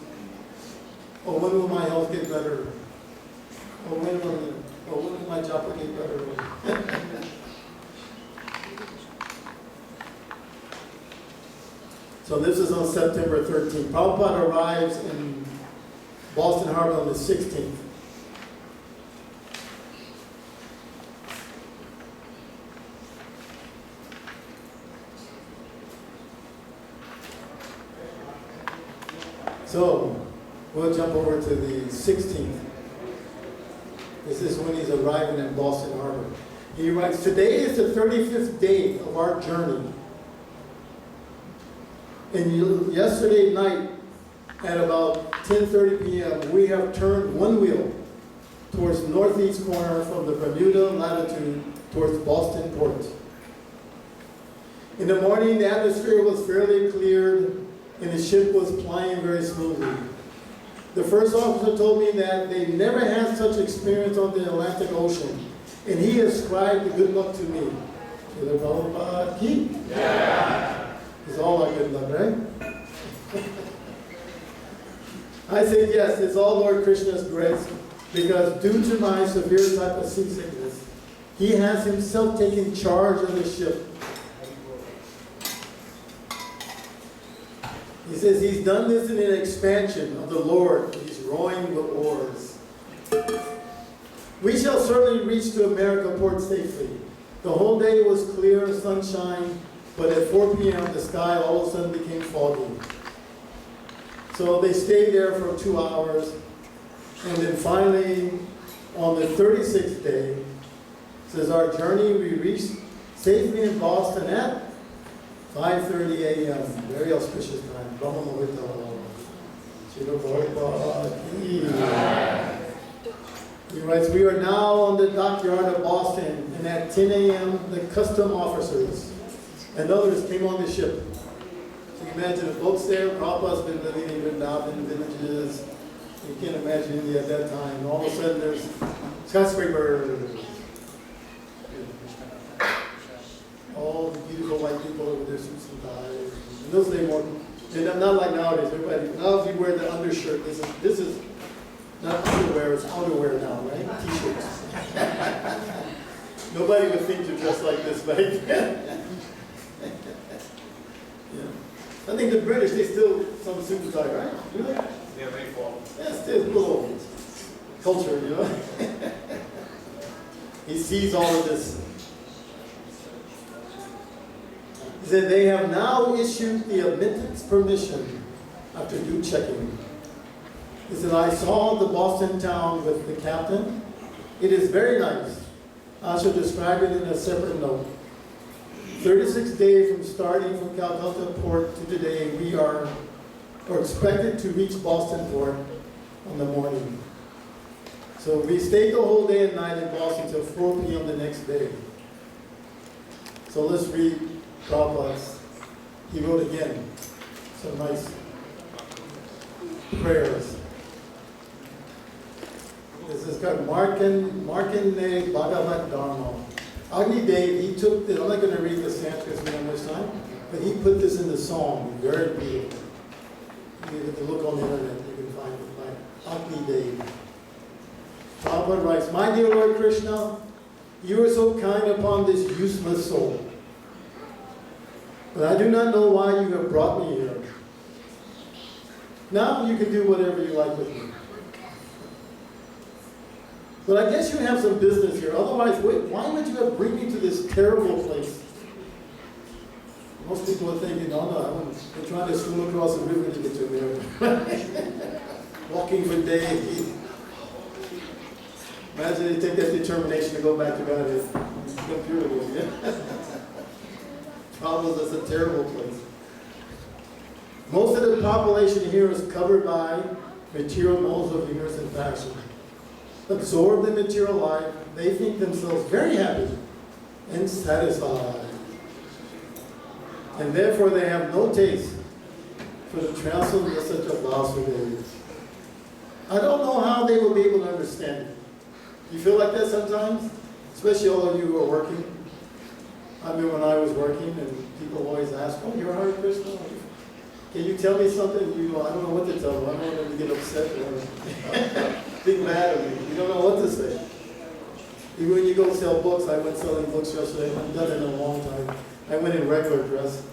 Oh, when will my health get better? Oh, when will my job get better? So this is on September 13th. Prabhupada arrives in Boston Harbor on the 16th. So, we'll jump over to the 16th. This is when he's arriving in Boston Harbor. He writes, today is the 35th day of our journey. And yesterday night, at about 10:30 p.m., we have turned one wheel towards the northeast corner from the Bermuda latitude towards Boston Port. In the morning, the atmosphere was fairly cleared, and the ship was plying very smoothly. The first officer told me that they never had such experience on the Atlantic Ocean, and he ascribed the good luck to me. Srila Prabhupada ki? Yeah. It's all our good luck, right? I said, yes, it's all Lord Krishna's grace, because due to my severe type of seasickness, he has himself taken charge of the ship. He says he's done this in an expansion of the Lord. He's rowing with oars. We shall certainly reach to America port safely. The whole day was clear, sunshine, but at 4 p.m. the sky all of a sudden became foggy. So they stayed there for 2 hours, and then finally, on the 36th day, says our journey we reached safely in Boston at 5:30 a.m., very auspicious time. Brahma Muhurta. Shri Prabhupada ki. He writes, we are now on the dockyard of Boston, and at 10 a.m. the custom officers and others came on the ship. So you imagine the boats there. Prabhupada's been living in Vrindavan villages. You can't imagine India at that time. All of a sudden there's skyscrapers. All the beautiful white people over their suits and ties. In those days, more, and not like nowadays. Everybody, now if you wear the undershirt, this is not underwear, it's outerwear now, right? T-shirts. Nobody would think to dress like this back then. Yeah. I think the British, they still some suit and tie, right? Do they? Yeah, very cool. Yeah, still a little culture, you know. He sees all of this. He said, they have now issued the admittance permission after due checking. He said, I saw the Boston town with the captain. It is very nice. I shall describe it in a separate note. 36 days from starting from Calcutta port to today, we are expected to reach Boston port on the morning. So we stayed the whole day and night in Boston until 4 p.m. the next day. So let's read Prabhupada's. He wrote again some nice prayers. This is called Markandeya Bhagavat Dharma. Agni Dev, he took this, I'm not going to read the Sanskrit because we don't have much time, but he put this in the song, very beautiful. You have to look on the internet, you can find it by Agni Dev. Prabhupada writes, my dear Lord Krishna, you are so kind upon this useless soul. But I do not know why you have brought me here. Now you can do whatever you like with me. But I guess you have some business here. Otherwise, wait, why would you have bring me to this terrible place? Most people are thinking, no, they're trying to swim across the river to get to there. Walking for days. Imagine they take that determination to go back to God. It's beautiful, yeah? Troubles is a terrible place. Most of the population here is covered by material modes of ignorance and passion. Absorbed in material life, they think themselves very happy and satisfied. And therefore they have no taste for the transcendental message of Vasudev. I don't know how they will be able to understand it. You feel like that sometimes? Especially all of you who are working. I mean, when I was working and people always ask, oh, you're Hare Krishna? Can you tell me something? You go, I don't know what to tell them. I don't want them to get upset or think mad at me. You don't know what to say. Even when you go sell books, I went selling books yesterday. I haven't done it in a long time. I went in regular dress.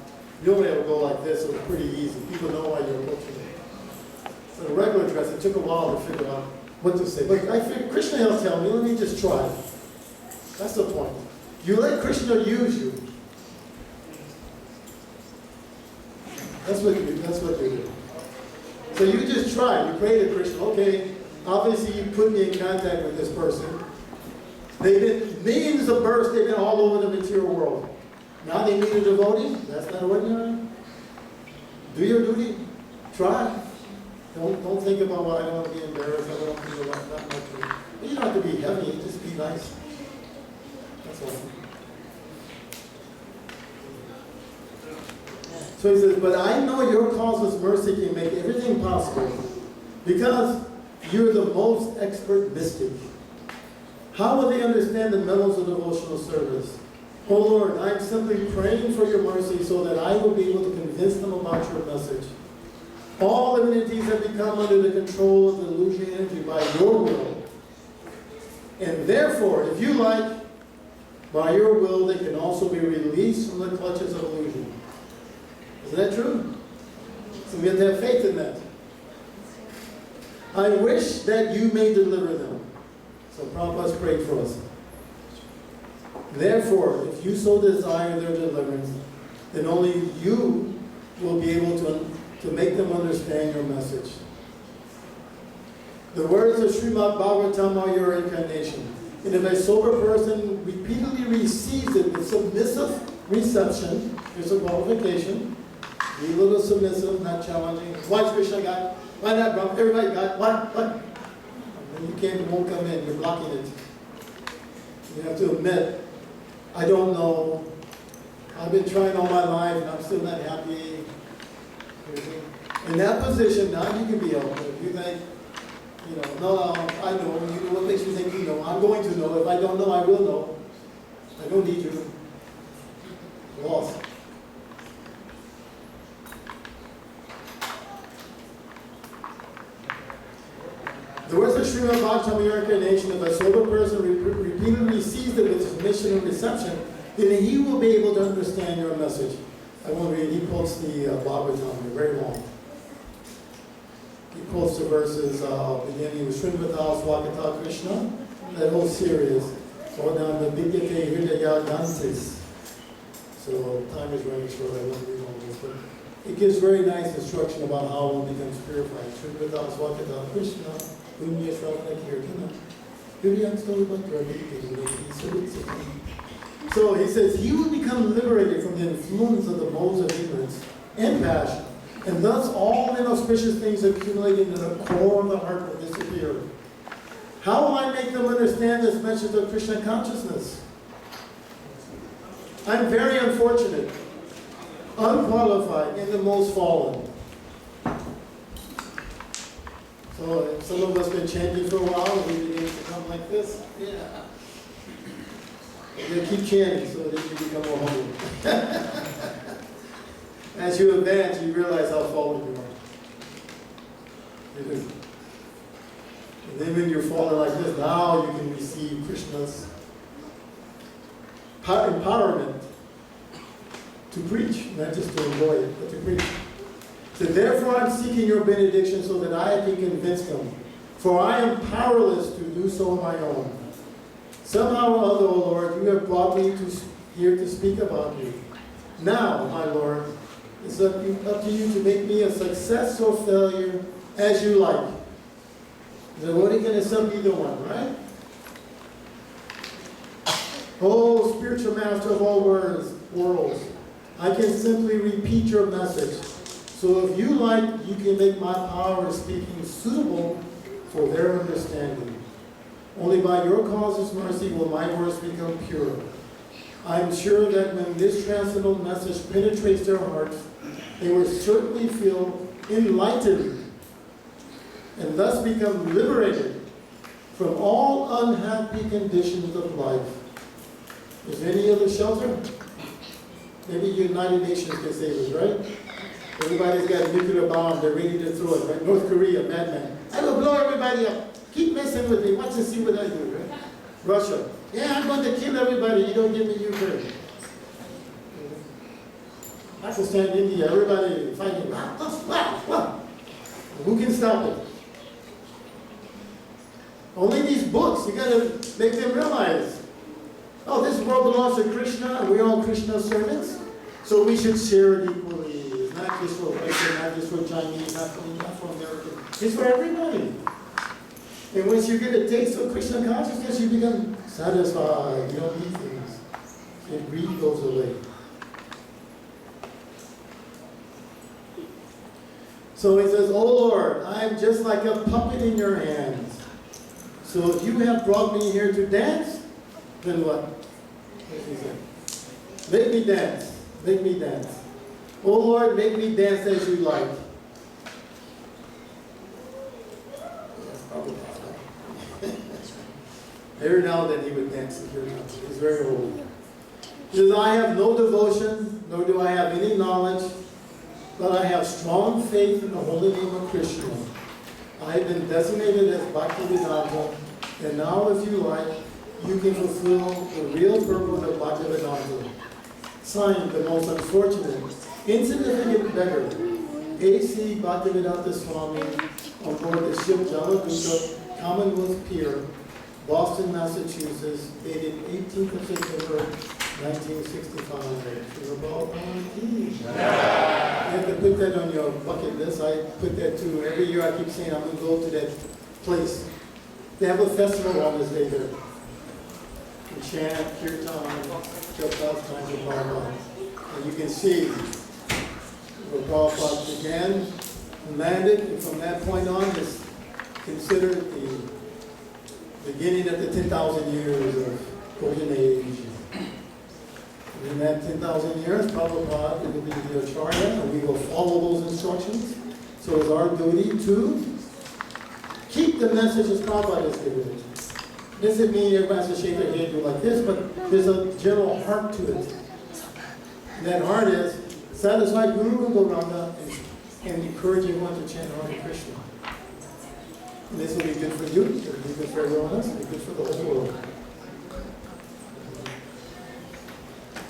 You only have to go like this, so it's pretty easy. People know why you're approaching them. So in regular dress, it took a while to figure out what to say. But I figured Krishna will tell me, let me just try. That's the point. You let Krishna use you. That's what you do. So you just try. You pray to Krishna. Okay, obviously you put me in contact with this person. They've been millions of births. They've been all over the material world. Now they meet a devotee. That's not ordinary. Do your duty. Try. Don't think about, well, I don't want to be embarrassed. I don't think about that much. You don't have to be heavy. Just be nice. That's all. So he says, but I know your causeless mercy can make everything possible because you're the most expert mystic. How will they understand the metals of devotional service? Oh Lord, I am simply praying for your mercy so that I will be able to convince them about your message. All divinities have become under the control of the illusion energy by your will. And therefore, if you like, by your will, they can also be released from the clutches of illusion. Isn't that true? So we have to have faith in that. I wish that you may deliver them. So Prabhupada's prayed for us. Therefore, if you so desire their deliverance, then only you will be able to make them understand your message. The words of Srimad Bhagavatam are your incarnation. And if a sober person repeatedly receives it with submissive reception Here's a qualification. Be a little submissive, not challenging. Why is Krishna God? Why not Brahma? Everybody God. What? When you can't, won't come in. You're blocking it. You have to admit, I don't know. I've been trying all my life and I'm still not happy. In that position, now you can be open. If you think, no, I know. What makes you think you know? I'm going to know. If I don't know, I will know. I don't need you. Lost. The words of Srimad Bhagavatam reincarnation, if a sober person repeatedly sees it with his mission and reception, then he will be able to understand your message. I won't read. He quotes the Bhagavatam, very long. He quotes the verses beginning with Srimata Swakata Krishna, that whole series, all down to Vidyate Hridaya Gansis. So time is running short, I won't read all this, but it gives very nice instruction about how one becomes purified. Srimata Swakata Krishna, Punya Shravana Kirtana, So he says, he will become liberated from the influence of the modes of ignorance and passion, and thus all inauspicious things accumulated in the core of the heart will disappear. How will I make them understand this message of Krishna consciousness? I'm very unfortunate, unqualified, and the most fallen. So some of us been chanting for a while, and we begin to come like this. Yeah. You keep chanting so that you become more humble. As you advance, you realize how fallen you are. You do. And then when you're falling like this, now you can receive Krishna's empowerment to preach, not just to enjoy it, but to preach. So therefore I'm seeking your benediction so that I can convince them, for I am powerless to do so on my own. Somehow or other, O Lord, you have brought me here to speak about you. Now, my Lord, it's up to you to make me a success or failure as you like. The Lord can accept either one, right? Oh, spiritual master of all worlds, I can simply repeat your message. So if you like, you can make my power of speaking suitable for their understanding. Only by your causeless mercy will my words become pure. I am sure that when this transcendental message penetrates their hearts, they will certainly feel enlightened and thus become liberated from all unhappy conditions of life. Is there any other shelter? Maybe United Nations can save us, right? Everybody's got a nuclear bomb, they're ready to throw it, right? North Korea, madman. I will blow everybody up. Keep messing with me. Watch and see what I do, right? Russia. Yeah, I'm going to kill everybody. You don't give me Ukraine. Pakistan, India, everybody fighting. Wow. Who can stop it? Only these books, you got to make them realize, oh, this world belongs to Krishna, and we're all Krishna's servants, so we should share it equally. It's not just for Russian, not just for Chinese, not for American. It's for everybody. And once you get a taste of Krishna consciousness, you become satisfied. You don't need things. And greed goes away. So he says, oh Lord, I am just like a puppet in your hands. So if you have brought me here to dance, then what? What does he say? Make me dance. Make me dance. Oh Lord, make me dance as you like. Every now and then he would dance. He's very old. He says, I have no devotion, nor do I have any knowledge, but I have strong faith in the holy name of Krishna. I have been designated as Bhaktivedanta, and now, if you like, you can fulfill the real purpose of Bhaktivedanta. Signed, the most unfortunate, insignificant beggar, A.C. Bhaktivedanta Swami, on board the ship Jaladuta, Commonwealth Pier, Boston, Massachusetts, dated 18th of September, 1965. You have to put that on your bucket list. I put that too. Every year I keep saying I'm going to go to that place. They have a festival on this day there. We chant, kirtan, japa, times of Bhagavad. And you can see where Prabhupada began and landed, and from that point on is considered the beginning of the 10,000 years of Golden Age. And in that 10,000 years, Prabhupada will be the Acharya, and we will follow those instructions. So it's our duty to keep the message as Prabhupada has given it. Doesn't mean everybody has to shake their head and do like this, but there's a general heart to it. And that heart is satisfy Guru and Gauranga and encourage everyone to chant Hare Krishna. And this will be good for you, it will be good for everyone else, it will be good for the whole world.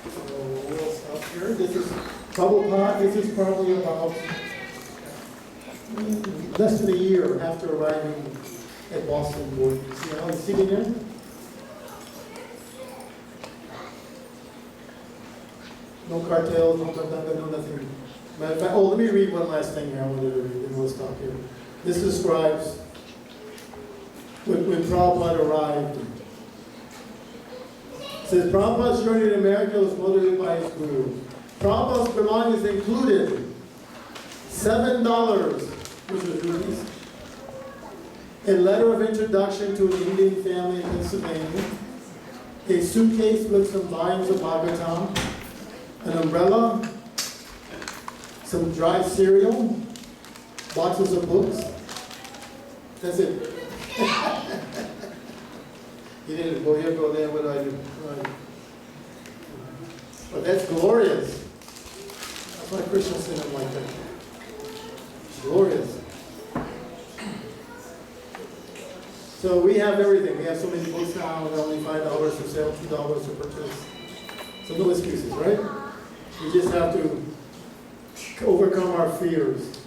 So we'll stop here. This is Prabhupada. This is probably about less than a year after arriving at Boston. See how he's sitting there? No cartels, no katanga, no nothing. Matter of fact, let me read one last thing here. I wanted to read, and we'll stop here. This describes when Prabhupada arrived. It says, Prabhupada's journey to America was motivated by his guru. Prabhupada's belongings included $7, which was rupees, a letter of introduction to an Indian family in Pennsylvania, a suitcase with some volumes of Bhagavatam, an umbrella, some dry cereal, boxes of books. That's it. He didn't go here, go there, what do I do? Right. But that's glorious. That's why Krishna said it like that. Glorious. So we have everything. We have so many books now, with only $5 for sale, $2 to purchase. So no excuses, right? We just have to overcome our fears.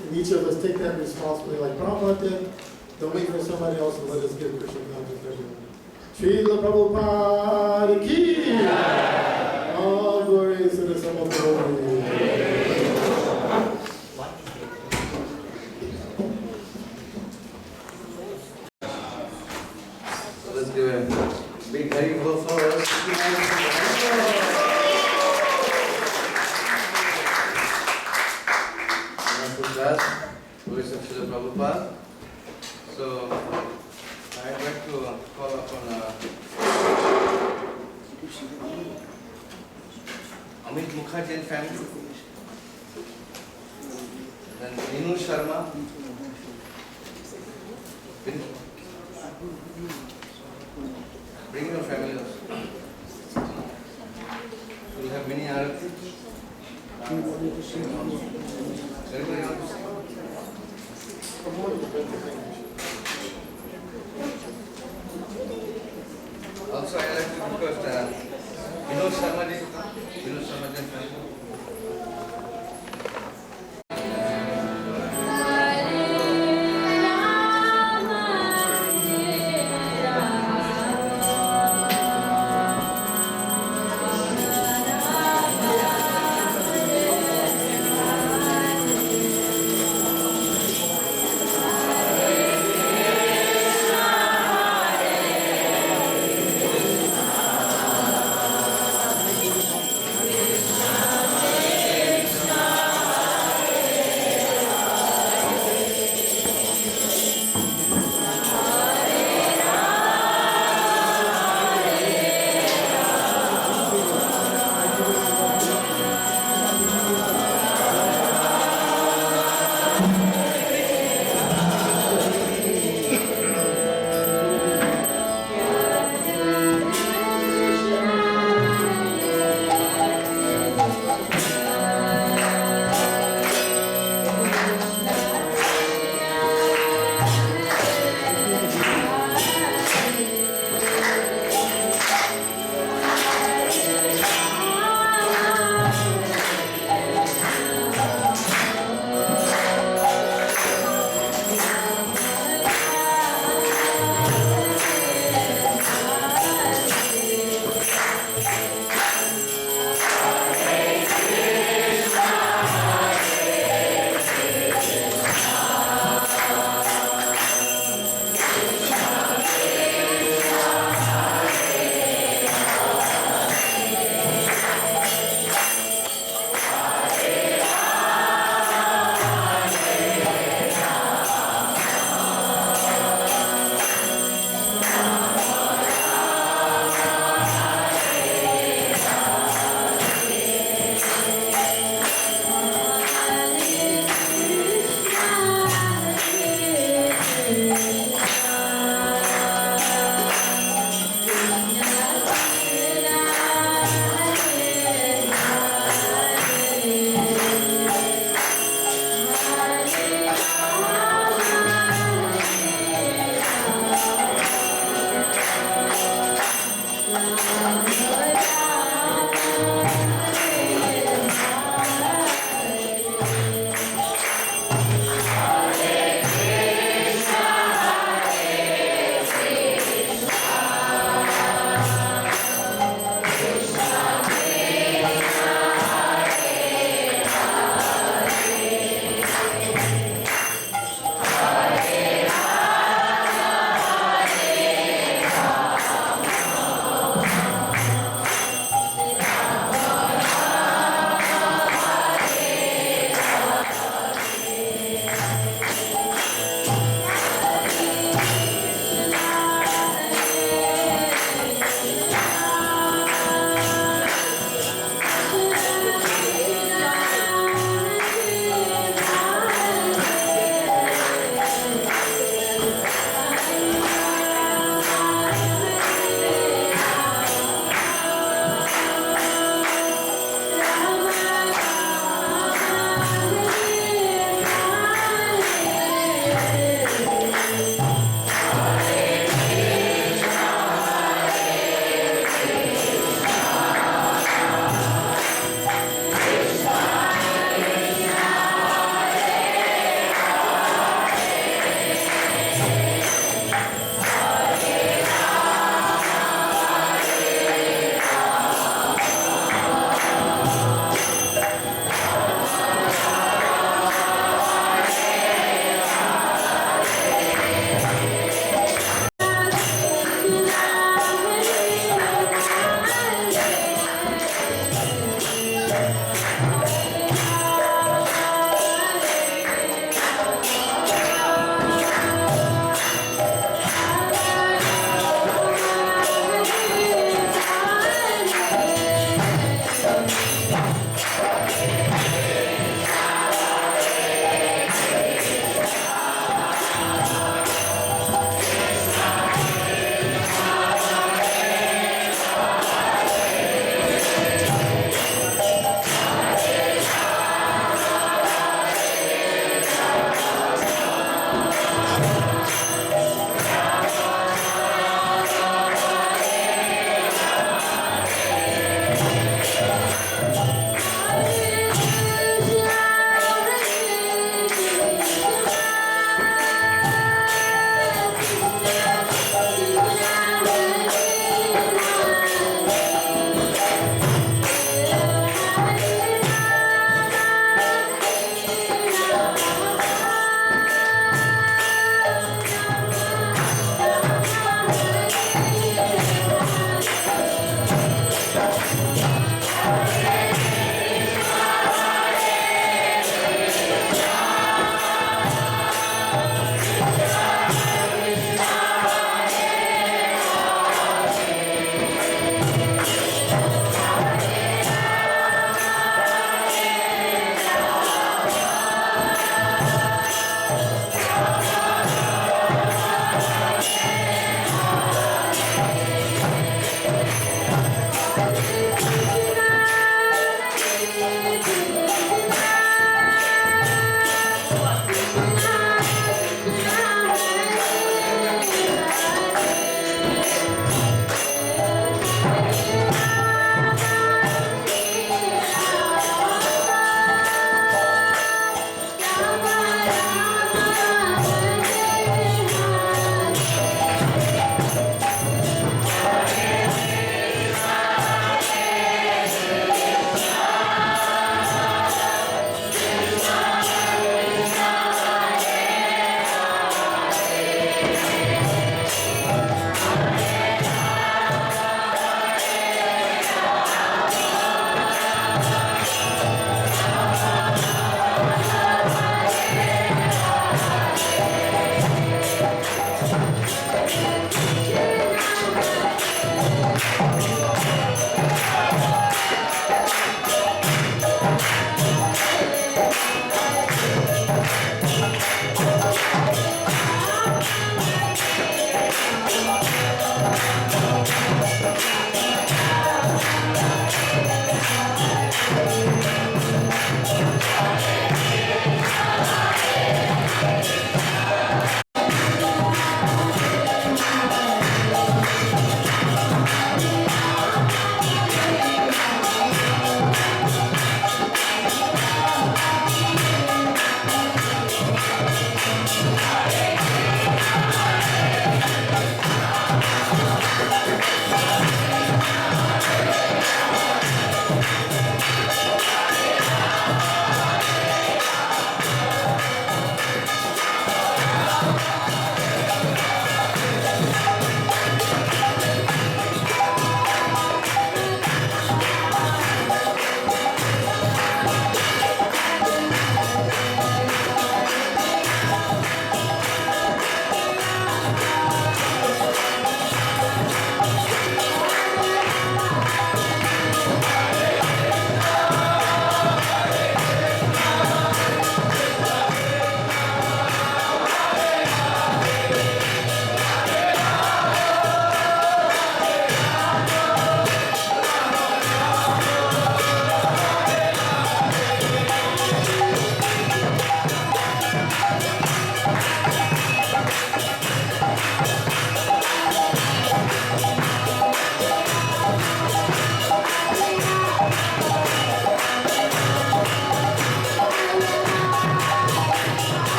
And each of us take that responsibility like Prabhupada did. Don't wait for somebody else to let us give Krishna consciousness to everyone. Srila Prabhupada ki! All glory to the Son of the Lord. Let's give a big Hari Bol for us. Voice of Srila Prabhupada. So, I'd like to call upon Amit Mukherjee and family. Then Vinu Sharma. Bring your family also. We'll have many arati. Everybody else. Also, I like to request Vinod Sharma ji to come. Vinod Sharma ji and family.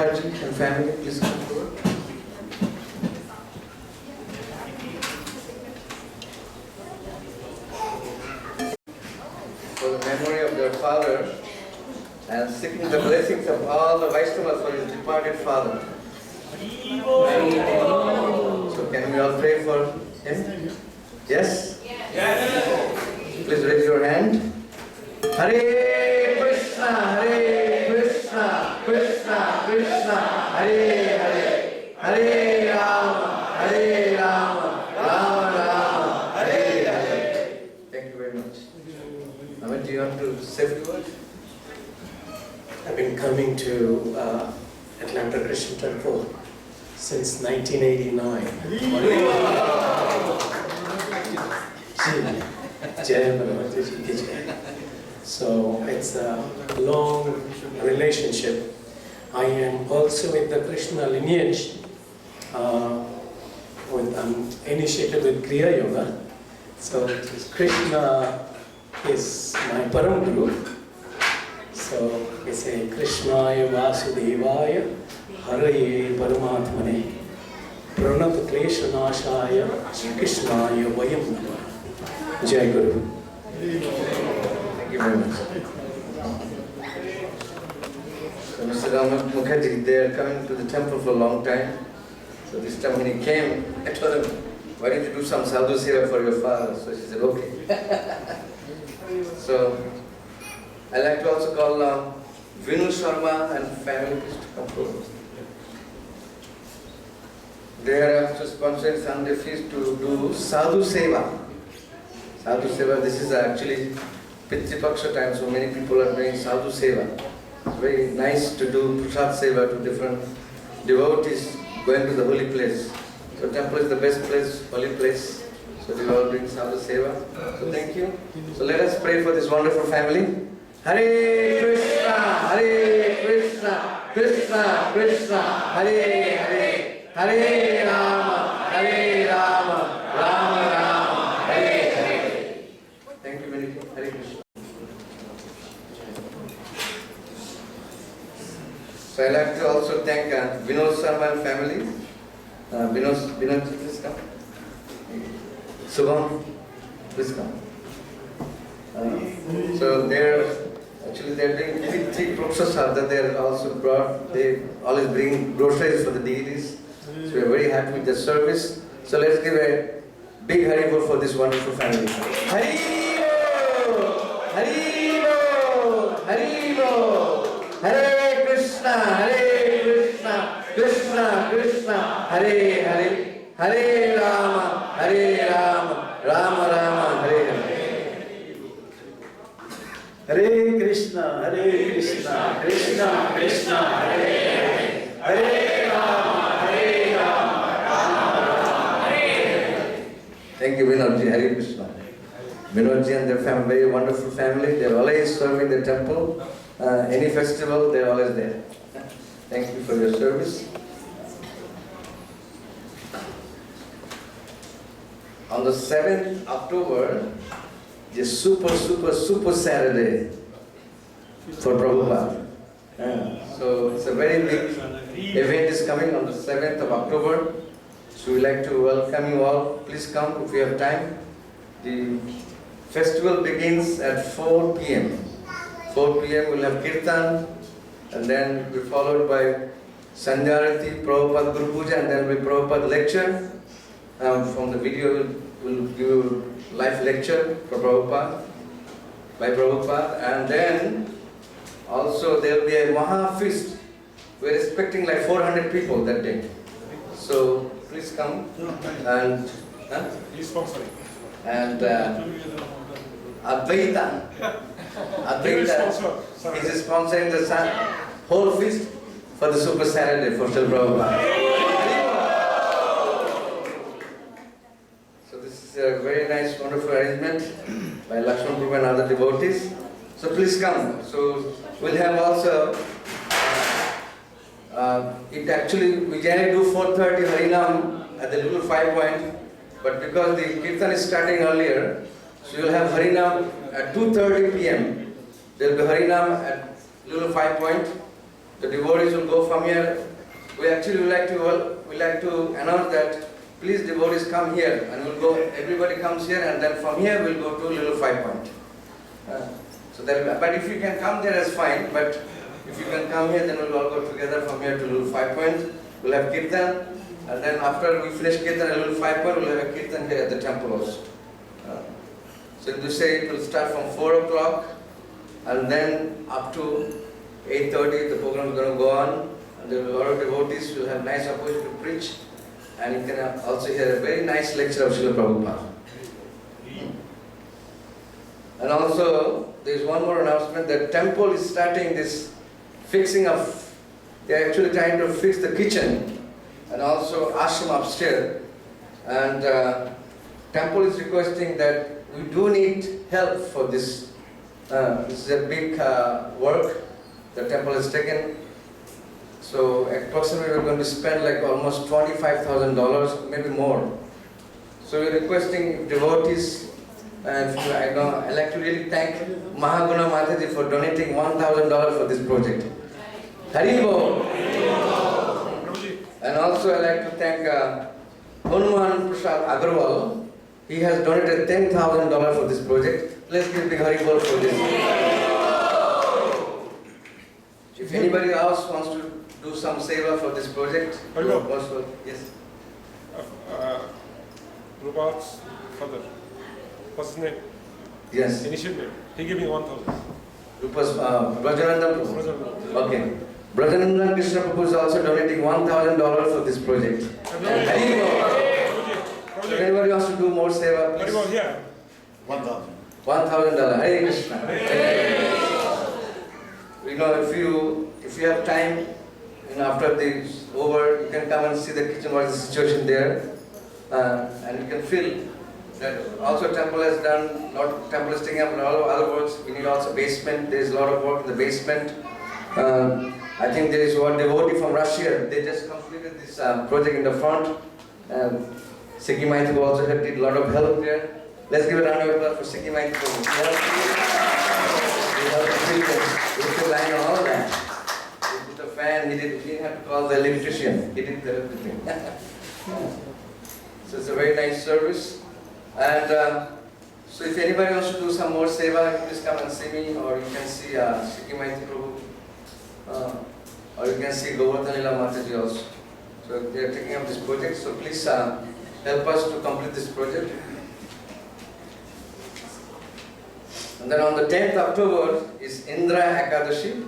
Mukherjee and family, please come forward. For the memory of their father and seeking the blessings of all the Vaishnavas for his departed father. So can we all pray for him? Yes? Yes. Please raise your hand. Hare Krishna, Hare Krishna, Krishna Krishna, Hare Hare, Hare Rama, Hare Rama, Rama Rama, Hare Hare. Thank you very much. Amit, do you want to say a few words? I've been coming to Atlanta Christian Temple since 1989. Jai Bhagavati Ji ki Jai. So it's a long relationship. I am also in the Krishna lineage. I'm initiated with Kriya Yoga. So Krishna is my Param Guru. So we say Krishnaya Vasudevaya Haraye Paramatmane Pranat Klesha Nashaya Shikhimahiti Vayam Namah. Jai Guru. Thank you very much. So Mr. Rama Mukherjee, they are coming to the temple for a long time. So this time when he came, I told him, why don't you do some sadhu seva for your father? So she said, okay. So I'd like to also call Vinu Sharma and family to come forward. They are also sponsoring Sunday feast to do sadhu seva. Sadhu seva, this is actually Pitri Paksha time, so many people are doing sadhu seva. It's very nice to do prasad seva to different devotees going to the holy place. So temple is the best place, holy place. So we are all doing sadhu seva. So thank you. So let us pray for this wonderful family. Hare Krishna, Hare Krishna, Krishna Krishna, Hare Hare, Hare Rama, Hare Rama, Rama Rama, Hare Hare. Thank you very much. Hare Krishna. So I'd like to also thank Vinod Sharma and family. Vinod, please come. Subham, please come. So they're doing three prasad that they also brought. They always bring groceries for the deities. So we're very happy with the service. So let's give a big Haribol for this wonderful family. Haribol! Haribol! Haribol! Hare Krishna! Hare Krishna! Krishna Krishna! Hare Hare! Hare Rama! Hare Rama! Rama Rama! Hare Hare! Hare Krishna, Hare Krishna, Krishna Krishna, Hare Hare, Hare Rama, Hare Rama, Rama Rama, Hare Hare. Thank you, Vinodji. Hare Krishna. Vinodji and their family, very wonderful family. They're always serving the temple. Any festival, they're always there. Thank you for your service. On the 7th October, the super Saturday for Prabhupada. So it's a very big event is coming on the 7th of October. So we'd like to welcome you all. Please come if you have time. The festival begins at 4 p.m. 4 p.m. we'll have Kirtan, and then we'll be followed by Sandhyarati, Prabhupada Guru Puja, and then we'll Prabhupada lecture. From the video we'll give you live lecture for Prabhupada, by Prabhupada, and then also there will be a Maha Feast. We're expecting like 400 people that day. So please come and Advaita is sponsoring the whole feast for the Super Saturday for Srila Prabhupada. A very nice, wonderful arrangement by Lakshman Prabhu and other devotees. So please come. So we'll have also, we generally do 4:30 Harinam at the little 5 point, but because the Kirtan is starting earlier, so you'll have Harinam at 2:30 p.m. There will be Harinam at little 5 point, the devotees will go from here. We actually like to announce that please devotees come here, and we'll go. Everybody comes here, and then from here we'll go to Little 5 Point. So that, but if you can come there, that's fine. But if you can come here, then we'll all go together from here to Little 5 Point. We'll have kirtan, and then after we finish kirtan at Little 5 Point, we'll have a kirtan here at the temple also. So in this say it will start from 4 o'clock, and then up to 8:30. The program is going to go on, and there will be a lot of devotees. You'll have nice opportunity to preach, and you can also hear a very nice lecture of Srila Prabhupada. And also, there is one more announcement that temple is starting this fixing of, they are actually trying to fix the kitchen and also ashram upstairs. And temple is requesting that we do need help for this. This is a big work the temple has taken. So approximately we're going to spend like almost $25,000, maybe more. So we're requesting devotees. And I'd like to really thank Mahaguna Mataji for donating $1,000 for this project. Haribo! And also I'd like to thank Hanuman Prasad Agarwal. He has donated $10,000 for this project. Let's give big Haribo for this. If anybody else wants to do some seva for this project, yes. Rubat's father. What's his name? Yes. Initial name. He gave me 1,000. Rupa's Brajananda Prabhu. Okay. Brajananda Krishna Prabhu is also donating $1,000 for this project. If anybody wants to do more seva, please. Yeah. $1,000. $1,000. Hare Krishna. You know, if you have time, after this over, you can come and see the kitchen. What is the situation there, and you can feel that also temple has done, temple is taking up a lot of other works. We need also basement. There is a lot of work in the basement. I think there is one devotee from Russia. They just completed this project in the front. Shikhimahiti also did a lot of help there. Let's give a round of applause for Shikhimahiti. He helped the line and all that. He put a fan. He didn't have to call the electrician. He did everything. So it's a very nice service. And so if anybody wants to do some more seva, please come and see me, or you can see Shikhimahiti Prabhu, or you can see Govardhan Lila Mataji also. So they are taking up this project, so please help us to complete this project. And then on the 10th October is Indra Ekadashi.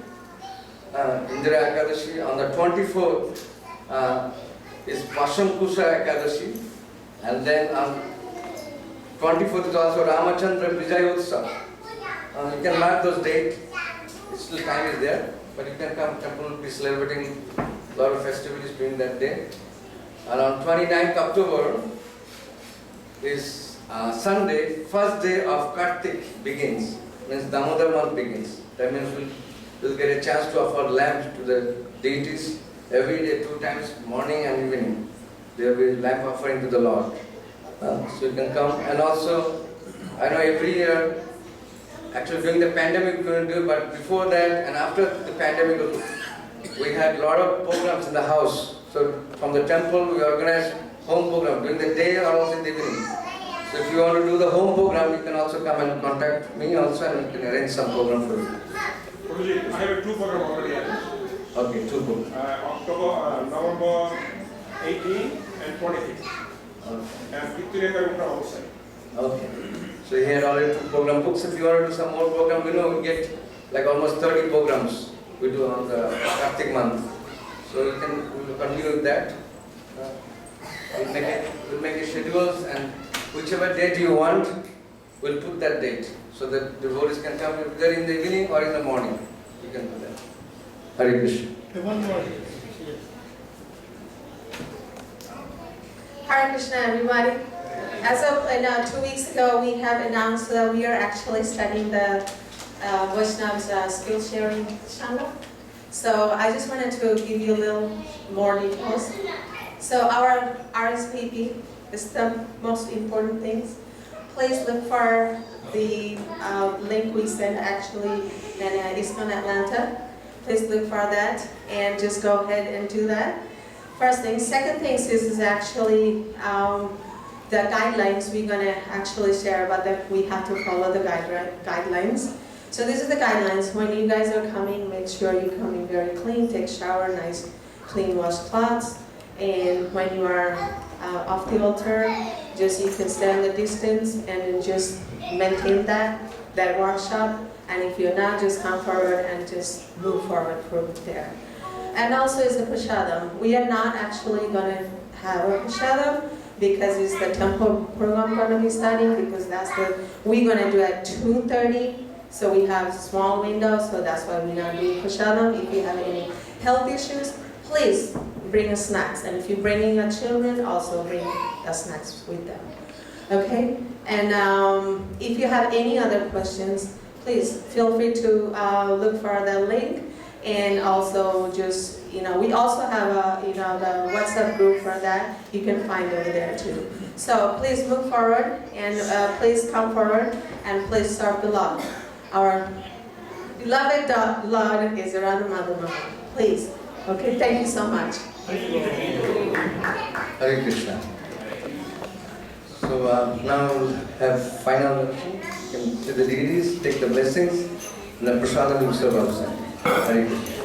Indra Ekadashi. On the 24th is Vashamkusha Ekadashi. And then on 24th is also Ramachandra Vijayotsav. You can mark those dates. Still time is there, but you can come. Temple will be celebrating a lot of festivities during that day. And on 29th October is Sunday, first day of Kartik begins. Means Damodar month begins. That means we'll get a chance to offer lamp to the deities every day, 2 times, morning and evening. There will be lamp offering to the Lord. So you can come. And also, I know every year, actually during the pandemic we couldn't do, but before that and after the pandemic, we had a lot of programs in the house. So from the temple we organized home program during the day or also in the evening. So if you want to do the home program, you can also come and contact me also, and we can arrange some program for you. Prabhuji, I have 2 programs already arranged. Okay, 2 programs. November 18 and 26. Okay. And 15 from outside. Okay. So he had already 2 program books. If you want to do some more program, we get like almost 30 programs we do on the Kartik month. So we will continue with that. We'll make it schedules, and whichever date you want, we'll put that date so that the devotees can come either in the evening or in the morning. You can do that. Hare Krishna. One more. Hare Krishna, everybody. As of 2 weeks ago, we have announced that we are actually studying the Vaishnav's skill sharing channel. So I just wanted to give you a little more details. So our RSVP is the most important things. Please look for the link we sent actually in Iskcon Atlanta. Please look for that and just go ahead and do that. First thing. Second thing is actually the guidelines we're going to actually share about that. We have to follow the guidelines. So these are the guidelines. When you guys are coming, make sure you're coming very clean, take shower, nice clean washed cloths. And when you are off the altar, just you can stand the distance and then just maintain that workshop. And if you're not, just come forward and just move forward from there. And also is the prashadam. We are not actually going to have a prashadam because it's the temple program going to be studying, because we're going to do at 2:30. So we have small windows, so that's why we're not doing prashadam. If you have any health issues, please bring a snacks. And if you're bringing your children, also bring the snacks with them. Okay? And if you have any other questions, please feel free to look for the link. And also just, we also have the WhatsApp group for that. You can find over there too. So please move forward and please come forward and please serve the Lord. Our beloved Lord is around the Mother. Please. Okay, thank you so much. Hare Krishna. So now we'll have final to the deities, take the blessings, and the prasadam will serve outside. Hare Krishna.